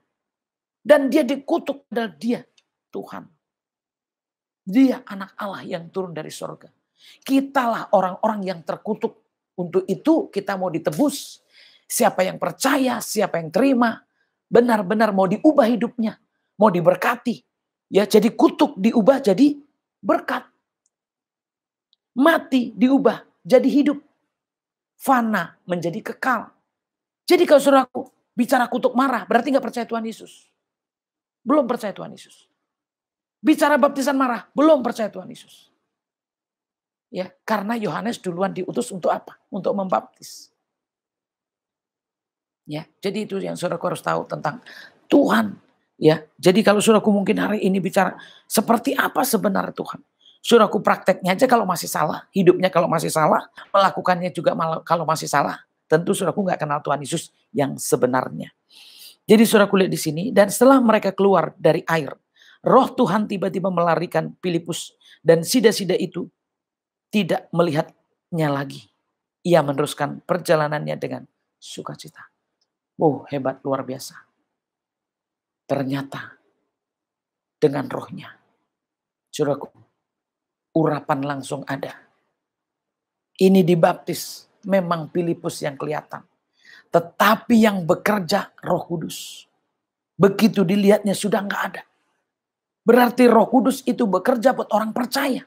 Dan dia dikutuk adalah dia Tuhan. Dia anak Allah yang turun dari sorga. Kitalah orang-orang yang terkutuk. Untuk itu kita mau ditebus. Siapa yang percaya, siapa yang terima, benar-benar mau diubah hidupnya, mau diberkati. Ya, jadi kutuk diubah jadi berkat. Mati diubah jadi hidup. Fana menjadi kekal. Jadi kalau saudaraku bicara kutuk marah, berarti nggak percaya Tuhan Yesus. Belum percaya Tuhan Yesus. Bicara baptisan marah, belum percaya Tuhan Yesus. Ya, karena Yohanes duluan diutus untuk apa? Untuk membaptis. Ya, jadi itu yang saudaraku harus tahu tentang Tuhan. Ya, jadi kalau saudaraku mungkin hari ini bicara seperti apa sebenarnya Tuhan. Saudaraku prakteknya aja kalau masih salah, hidupnya kalau masih salah, melakukannya juga kalau masih salah, tentu saudaraku nggak kenal Tuhan Yesus yang sebenarnya. Jadi saudaraku lihat di sini, dan setelah mereka keluar dari air, Roh Tuhan tiba-tiba melarikan Filipus, dan sida-sida itu tidak melihatnya lagi. Ia meneruskan perjalanannya dengan sukacita. Oh, hebat, luar biasa. Ternyata dengan rohnya, saudaraku, urapan langsung ada. Ini dibaptis, memang Filipus yang kelihatan. Tetapi yang bekerja Roh Kudus. Begitu dilihatnya sudah nggak ada. Berarti Roh Kudus itu bekerja buat orang percaya.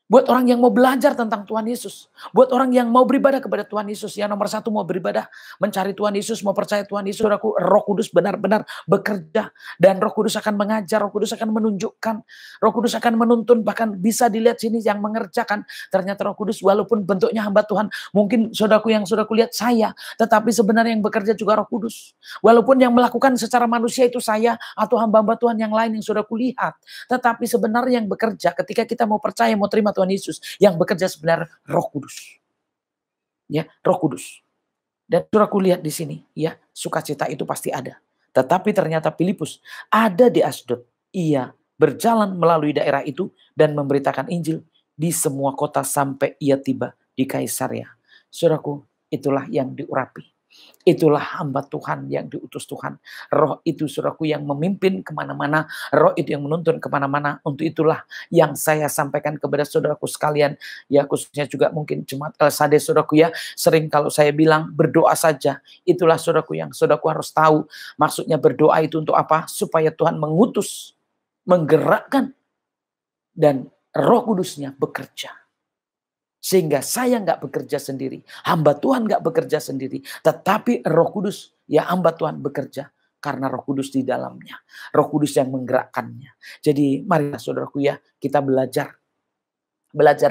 Buat orang yang mau belajar tentang Tuhan Yesus. Buat orang yang mau beribadah kepada Tuhan Yesus. Yang nomor satu mau beribadah, mencari Tuhan Yesus, mau percaya Tuhan Yesus. Roh Kudus benar-benar bekerja. Dan Roh Kudus akan mengajar, Roh Kudus akan menunjukkan. Roh Kudus akan menuntun, bahkan bisa dilihat sini yang mengerjakan. Ternyata Roh Kudus walaupun bentuknya hamba Tuhan. Mungkin saudaraku yang saudaraku lihat saya. Tetapi sebenarnya yang bekerja juga Roh Kudus. Walaupun yang melakukan secara manusia itu saya atau hamba-hamba Tuhan yang lain yang saudaraku lihat. Tetapi sebenarnya yang bekerja ketika kita mau percaya, mau terima Tuhan Yesus, yang bekerja sebenarnya Roh Kudus. Ya, Roh Kudus. Dan saudaraku lihat di sini, ya, sukacita itu pasti ada. Tetapi ternyata Filipus ada di Asdod. Ia berjalan melalui daerah itu dan memberitakan Injil di semua kota sampai ia tiba di Kaisarea. Saudaraku, itulah yang diurapi. Itulah hamba Tuhan yang diutus Tuhan. Roh itu saudaraku yang memimpin kemana-mana. Roh itu yang menuntun kemana-mana. Untuk itulah yang saya sampaikan kepada saudaraku sekalian. Ya khususnya juga mungkin jemaat LSAD saudaraku ya. Sering kalau saya bilang berdoa saja. Itulah saudaraku yang saudaraku harus tahu. Maksudnya berdoa itu untuk apa? Supaya Tuhan mengutus, menggerakkan. Dan Roh Kudusnya bekerja. Sehingga saya nggak bekerja sendiri. Hamba Tuhan nggak bekerja sendiri. Tetapi Roh Kudus, ya hamba Tuhan bekerja. Karena Roh Kudus di dalamnya. Roh Kudus yang menggerakkannya. Jadi marilah saudaraku ya, kita belajar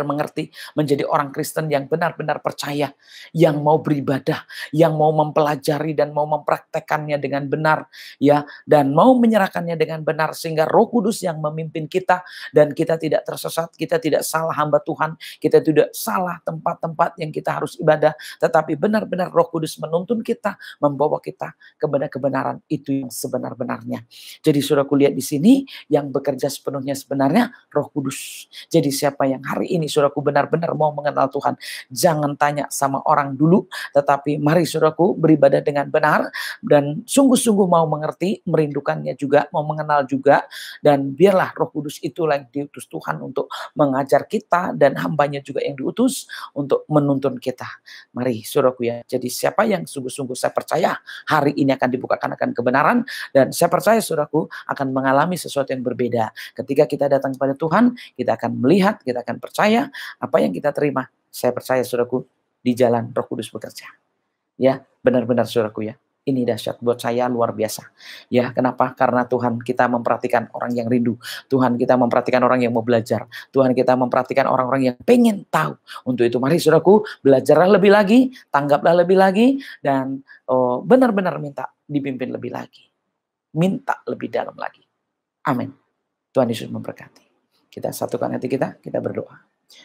mengerti, menjadi orang Kristen yang benar-benar percaya, yang mau beribadah, yang mau mempelajari dan mau mempraktekannya dengan benar, ya, dan mau menyerahkannya dengan benar sehingga Roh Kudus yang memimpin kita dan kita tidak tersesat, kita tidak salah hamba Tuhan, kita tidak salah tempat-tempat yang kita harus ibadah, tetapi benar-benar Roh Kudus menuntun kita, membawa kita kepada kebenaran itu yang sebenar-benarnya. Jadi saudaraku lihat di sini yang bekerja sepenuhnya sebenarnya Roh Kudus. Jadi siapa yang hari ini saudaraku benar-benar mau mengenal Tuhan, jangan tanya sama orang dulu, tetapi mari saudaraku beribadah dengan benar dan sungguh-sungguh mau mengerti, merindukannya juga, mau mengenal juga, dan biarlah Roh Kudus itulah yang diutus Tuhan untuk mengajar kita dan hambanya juga yang diutus untuk menuntun kita. Mari saudaraku ya, jadi siapa yang sungguh-sungguh saya percaya hari ini akan dibukakan akan kebenaran, dan saya percaya saudaraku akan mengalami sesuatu yang berbeda. Ketika kita datang kepada Tuhan, kita akan melihat, kita akan percaya apa yang kita terima. Saya percaya saudaraku di jalan Roh Kudus bekerja. Ya, benar-benar saudaraku ya. Ini dahsyat buat saya, luar biasa. Ya, kenapa? Karena Tuhan kita memperhatikan orang yang rindu. Tuhan kita memperhatikan orang yang mau belajar. Tuhan kita memperhatikan orang-orang yang pengen tahu. Untuk itu mari saudaraku, belajarlah lebih lagi, tanggaplah lebih lagi, dan benar-benar minta dipimpin lebih lagi. Minta lebih dalam lagi. Amin. Tuhan Yesus memberkati. Kita satukan hati kita berdoa.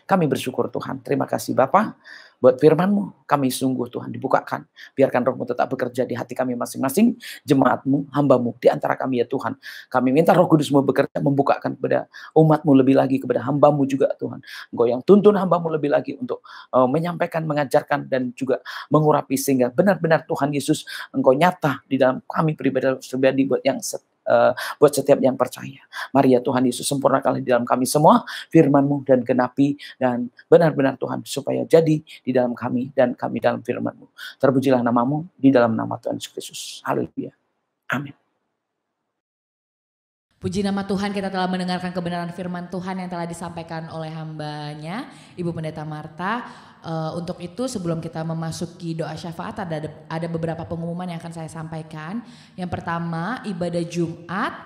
Kami bersyukur Tuhan. Terima kasih Bapa Buat firman-Mu, kami sungguh Tuhan dibukakan. Biarkan Roh-Mu tetap bekerja di hati kami masing-masing, jemaat-Mu, hamba-Mu, di antara kami ya Tuhan. Kami minta Roh Kudus-Mu bekerja, membukakan kepada umat-Mu lebih lagi, kepada hamba-Mu juga Tuhan. Engkau yang tuntun hamba-Mu lebih lagi untuk menyampaikan, mengajarkan, dan juga mengurapi, sehingga benar-benar Tuhan Yesus Engkau nyata di dalam kami pribadi buat yang buat setiap yang percaya. Mari ya Tuhan Yesus, sempurnakanlah di dalam kami semua firman-Mu dan genapi, dan benar-benar Tuhan supaya jadi di dalam kami dan kami dalam firman-Mu. Terpujilah nama-Mu di dalam nama Tuhan Yesus Kristus. Haleluya. Amin. Puji nama Tuhan, kita telah mendengarkan kebenaran firman Tuhan yang telah disampaikan oleh hambanya, Ibu Pendeta Marta. Untuk itu sebelum kita memasuki doa syafaat ada beberapa pengumuman yang akan saya sampaikan. Yang pertama, ibadah Jumat,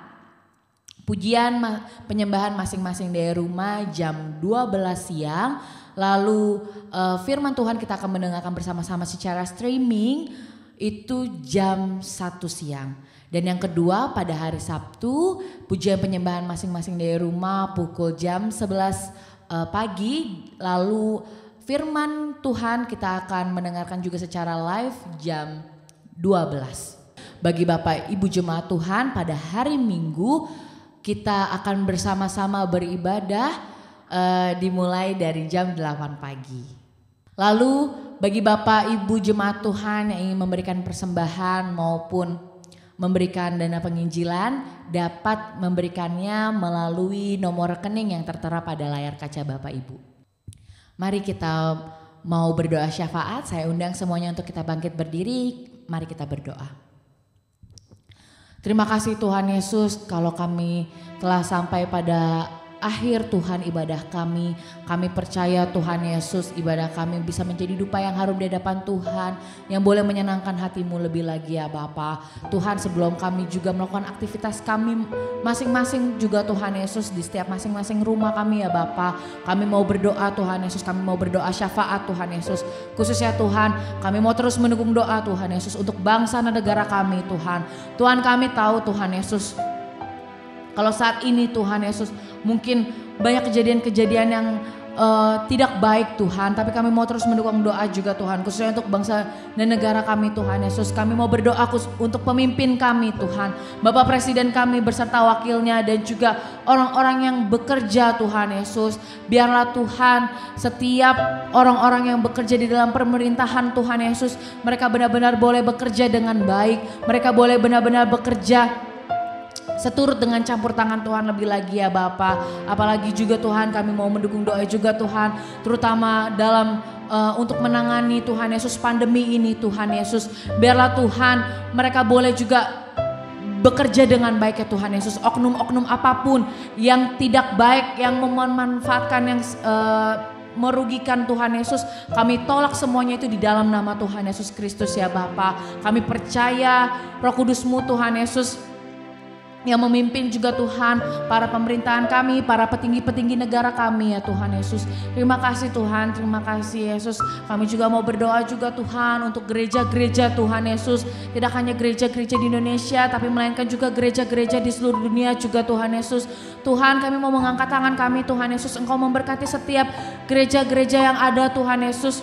pujian penyembahan masing-masing dari rumah jam 12 siang. Lalu firman Tuhan kita akan mendengarkan bersama-sama secara streaming itu jam 1 siang. Dan yang kedua, pada hari Sabtu, pujian penyembahan masing-masing dari rumah pukul jam 11 pagi. Lalu firman Tuhan kita akan mendengarkan juga secara live jam 12. Bagi Bapak Ibu Jemaat Tuhan, pada hari Minggu kita akan bersama-sama beribadah dimulai dari jam 8 pagi. Lalu bagi Bapak Ibu Jemaat Tuhan yang ingin memberikan persembahan maupun memberikan dana penginjilan, dapat memberikannya melalui nomor rekening yang tertera pada layar kaca Bapak Ibu. Mari kita mau berdoa syafaat. Saya undang semuanya untuk kita bangkit berdiri. Mari kita berdoa. Terima kasih Tuhan Yesus, kalau kami telah sampai pada akhir Tuhan ibadah kami. Kami percaya Tuhan Yesus, ibadah kami bisa menjadi dupa yang harum di hadapan Tuhan, yang boleh menyenangkan hati-Mu lebih lagi ya Bapa. Tuhan, sebelum kami juga melakukan aktivitas kami masing-masing juga Tuhan Yesus, di setiap masing-masing rumah kami ya Bapa, kami mau berdoa Tuhan Yesus, kami mau berdoa syafaat Tuhan Yesus. Khususnya Tuhan, kami mau terus mendukung doa Tuhan Yesus untuk bangsa dan negara kami Tuhan. Tuhan, kami tahu Tuhan Yesus, kalau saat ini Tuhan Yesus mungkin banyak kejadian-kejadian yang tidak baik Tuhan, tapi kami mau terus mendukung doa juga Tuhan, khususnya untuk bangsa dan negara kami Tuhan Yesus. Kami mau berdoa untuk pemimpin kami Tuhan, Bapak Presiden kami beserta wakilnya dan juga orang-orang yang bekerja Tuhan Yesus. Biarlah Tuhan setiap orang-orang yang bekerja di dalam pemerintahan Tuhan Yesus, mereka benar-benar boleh bekerja dengan baik, mereka boleh benar-benar bekerja seturut dengan campur tangan Tuhan lebih lagi ya Bapa. Apalagi juga Tuhan, kami mau mendukung doa juga Tuhan, terutama dalam untuk menangani Tuhan Yesus pandemi ini Tuhan Yesus. Biarlah Tuhan mereka boleh juga bekerja dengan baik ya Tuhan Yesus. Oknum-oknum apapun yang tidak baik, yang memanfaatkan, yang merugikan Tuhan Yesus, kami tolak semuanya itu di dalam nama Tuhan Yesus Kristus ya Bapa. Kami percaya Roh Kudus-Mu Tuhan Yesus yang memimpin juga Tuhan para pemerintahan kami, para petinggi-petinggi negara kami ya Tuhan Yesus. Terima kasih Tuhan, terima kasih Yesus. Kami juga mau berdoa juga Tuhan untuk gereja-gereja Tuhan Yesus. Tidak hanya gereja-gereja di Indonesia, tapi melainkan juga gereja-gereja di seluruh dunia juga Tuhan Yesus. Tuhan, kami mau mengangkat tangan kami Tuhan Yesus. Engkau memberkati setiap gereja-gereja yang ada Tuhan Yesus.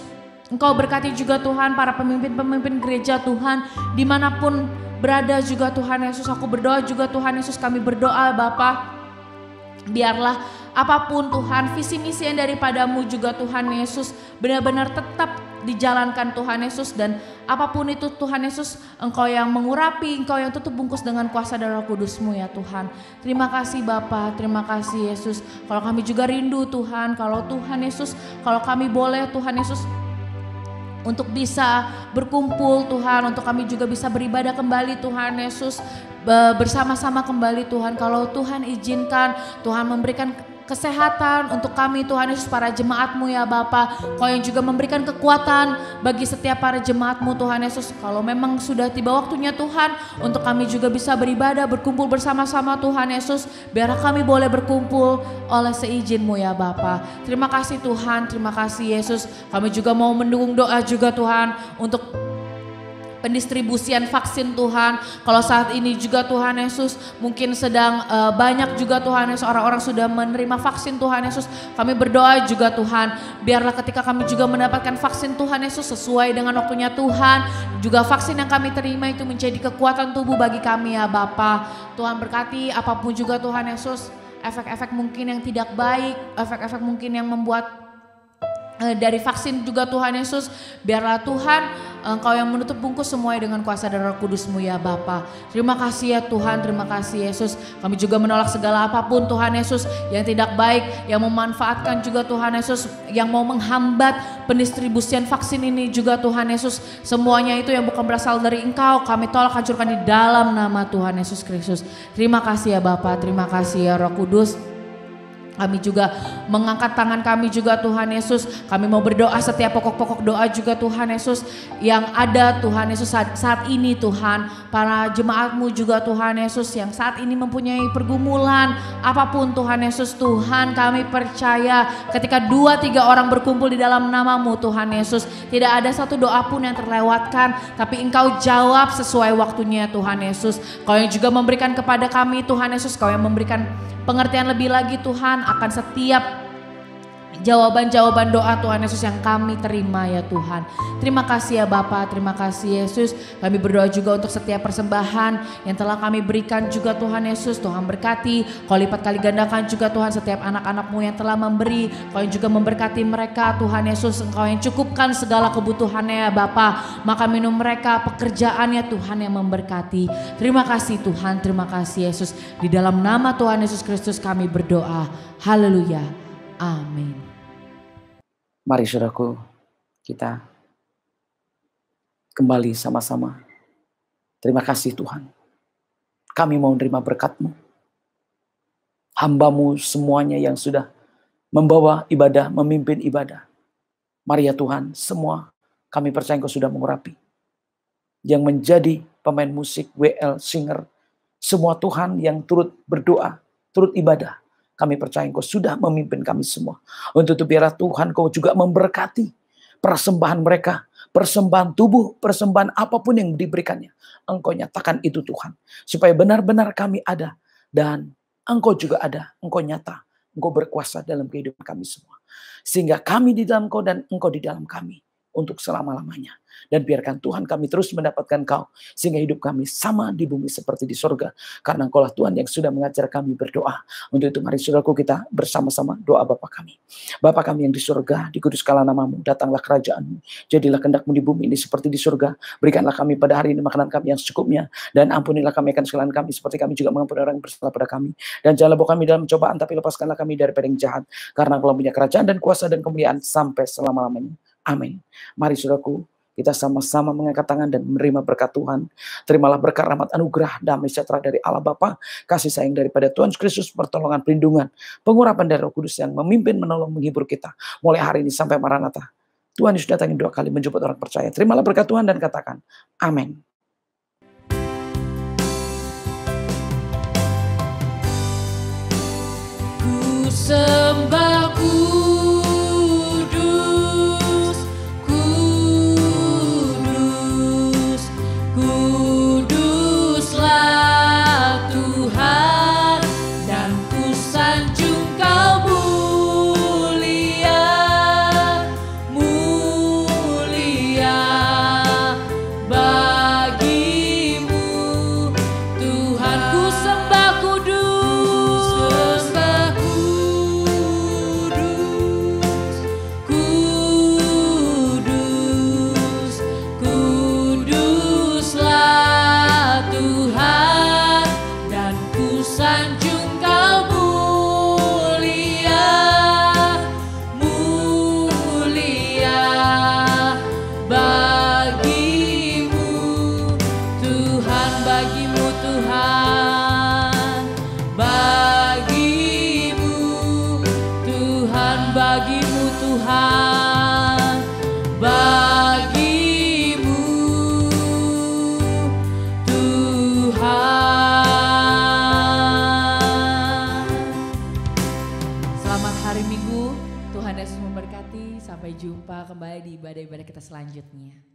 Engkau berkati juga Tuhan para pemimpin-pemimpin gereja Tuhan dimanapun berada juga Tuhan Yesus. Aku berdoa juga Tuhan Yesus, kami berdoa Bapa, biarlah apapun Tuhan visi misi yang daripadamu juga Tuhan Yesus benar-benar tetap dijalankan Tuhan Yesus, dan apapun itu Tuhan Yesus, Engkau yang mengurapi, Engkau yang tutup bungkus dengan kuasa dan Roh Kudus-Mu ya Tuhan. Terima kasih Bapa, terima kasih Yesus. Kalau kami juga rindu Tuhan, kalau Tuhan Yesus, kalau kami boleh Tuhan Yesus untuk bisa berkumpul Tuhan, untuk kami juga bisa beribadah kembali Tuhan Yesus, bersama-sama kembali Tuhan. Kalau Tuhan izinkan, Tuhan memberikan kesehatan untuk kami Tuhan Yesus, para jemaat-Mu ya Bapa. Kau yang juga memberikan kekuatan bagi setiap para jemaat-Mu Tuhan Yesus. Kalau memang sudah tiba waktunya Tuhan untuk kami juga bisa beribadah, berkumpul bersama-sama Tuhan Yesus, biarlah kami boleh berkumpul oleh seizin-Mu ya Bapa. Terima kasih Tuhan, terima kasih Yesus. Kami juga mau mendukung doa juga Tuhan untuk pendistribusian vaksin Tuhan. Kalau saat ini juga Tuhan Yesus mungkin sedang banyak juga Tuhan Yesus orang-orang sudah menerima vaksin Tuhan Yesus. Kami berdoa juga Tuhan, biarlah ketika kami juga mendapatkan vaksin Tuhan Yesus sesuai dengan waktunya Tuhan, juga vaksin yang kami terima itu menjadi kekuatan tubuh bagi kami ya Bapa. Tuhan berkati apapun juga Tuhan Yesus, efek-efek mungkin yang tidak baik, efek-efek mungkin yang membuat dari vaksin juga Tuhan Yesus, biarlah Tuhan Engkau yang menutup bungkus semuanya dengan kuasa dan Roh Kudus-Mu ya Bapa. Terima kasih ya Tuhan, terima kasih Yesus. Kami juga menolak segala apapun Tuhan Yesus yang tidak baik, yang memanfaatkan juga Tuhan Yesus, yang mau menghambat pendistribusian vaksin ini juga Tuhan Yesus. Semuanya itu yang bukan berasal dari Engkau, kami tolak, hancurkan di dalam nama Tuhan Yesus Kristus. Terima kasih ya Bapa, terima kasih ya Roh Kudus. Kami juga mengangkat tangan kami juga Tuhan Yesus. Kami mau berdoa setiap pokok-pokok doa juga Tuhan Yesus yang ada Tuhan Yesus saat ini Tuhan. Para jemaat-Mu juga Tuhan Yesus yang saat ini mempunyai pergumulan apapun Tuhan Yesus. Tuhan kami percaya ketika 2-3 orang berkumpul di dalam nama-Mu Tuhan Yesus, tidak ada satu doa pun yang terlewatkan, tapi Engkau jawab sesuai waktunya Tuhan Yesus. Kau yang juga memberikan kepada kami Tuhan Yesus, Kau yang memberikan pengertian lebih lagi Tuhan akan setiap jawaban-jawaban doa Tuhan Yesus yang kami terima ya Tuhan. Terima kasih ya Bapa, terima kasih Yesus. Kami berdoa juga untuk setiap persembahan yang telah kami berikan juga Tuhan Yesus. Tuhan berkati, Kau lipat kali gandakan juga Tuhan setiap anak-anak-Mu yang telah memberi. Kau yang juga memberkati mereka Tuhan Yesus. Engkau yang cukupkan segala kebutuhannya ya Bapa. Makan minum mereka, pekerjaannya Tuhan yang memberkati. Terima kasih Tuhan, terima kasih Yesus. Di dalam nama Tuhan Yesus Kristus kami berdoa. Haleluya. Amin. Mari saudaraku, kita kembali sama-sama. Terima kasih Tuhan. Kami mau menerima berkat-Mu. Hamba-Mu semuanya yang sudah membawa ibadah, memimpin ibadah. Mari ya Tuhan, semua kami percaya Engkau sudah mengurapi. Yang menjadi pemain musik, WL, singer, semua Tuhan yang turut berdoa, turut ibadah. Kami percaya Engkau sudah memimpin kami semua. Untuk itu biarlah Tuhan Kau juga memberkati persembahan mereka. Persembahan tubuh, persembahan apapun yang diberikannya. Engkau nyatakan itu Tuhan. Supaya benar-benar kami ada. Dan Engkau juga ada. Engkau nyata. Engkau berkuasa dalam kehidupan kami semua. Sehingga kami di dalam Kau dan Engkau di dalam kami. Untuk selama-lamanya. Dan biarkan Tuhan kami terus mendapatkan Kau. Sehingga hidup kami sama di bumi seperti di surga. Karena Engkau lah Tuhan yang sudah mengajar kami berdoa. Untuk itu mari saudaraku kita bersama-sama doa Bapa kami. Bapa kami yang di surga, dikuduskanlah nama-Mu, datanglah kerajaan-Mu. Jadilah kehendak-Mu di bumi ini seperti di surga. Berikanlah kami pada hari ini makanan kami yang secukupnya. Dan ampunilah kami akan kesalahan kami seperti kami juga mengampuni orang yang bersalah pada kami. Dan janganlah bawa kami dalam cobaan, tapi lepaskanlah kami daripada yang jahat. Karena Engkau punya kerajaan dan kuasa dan kemuliaan sampai selama-lamanya. Amin. Mari saudaraku, kita sama-sama mengangkat tangan dan menerima berkat Tuhan. Terimalah berkat rahmat anugerah damai sejahtera dari Allah Bapa, kasih sayang daripada Tuhan Kristus, pertolongan, perlindungan, pengurapan dari Roh Kudus yang memimpin, menolong, menghibur kita mulai hari ini sampai Maranatha. Tuhan Yesus datangin 2 kali menjemput orang percaya. Terimalah berkat Tuhan dan katakan amin. Ku sembah bagimu Tuhan, bagimu Tuhan. Selamat hari Minggu, Tuhan Yesus memberkati. Sampai jumpa kembali di ibadah-ibadah kita selanjutnya.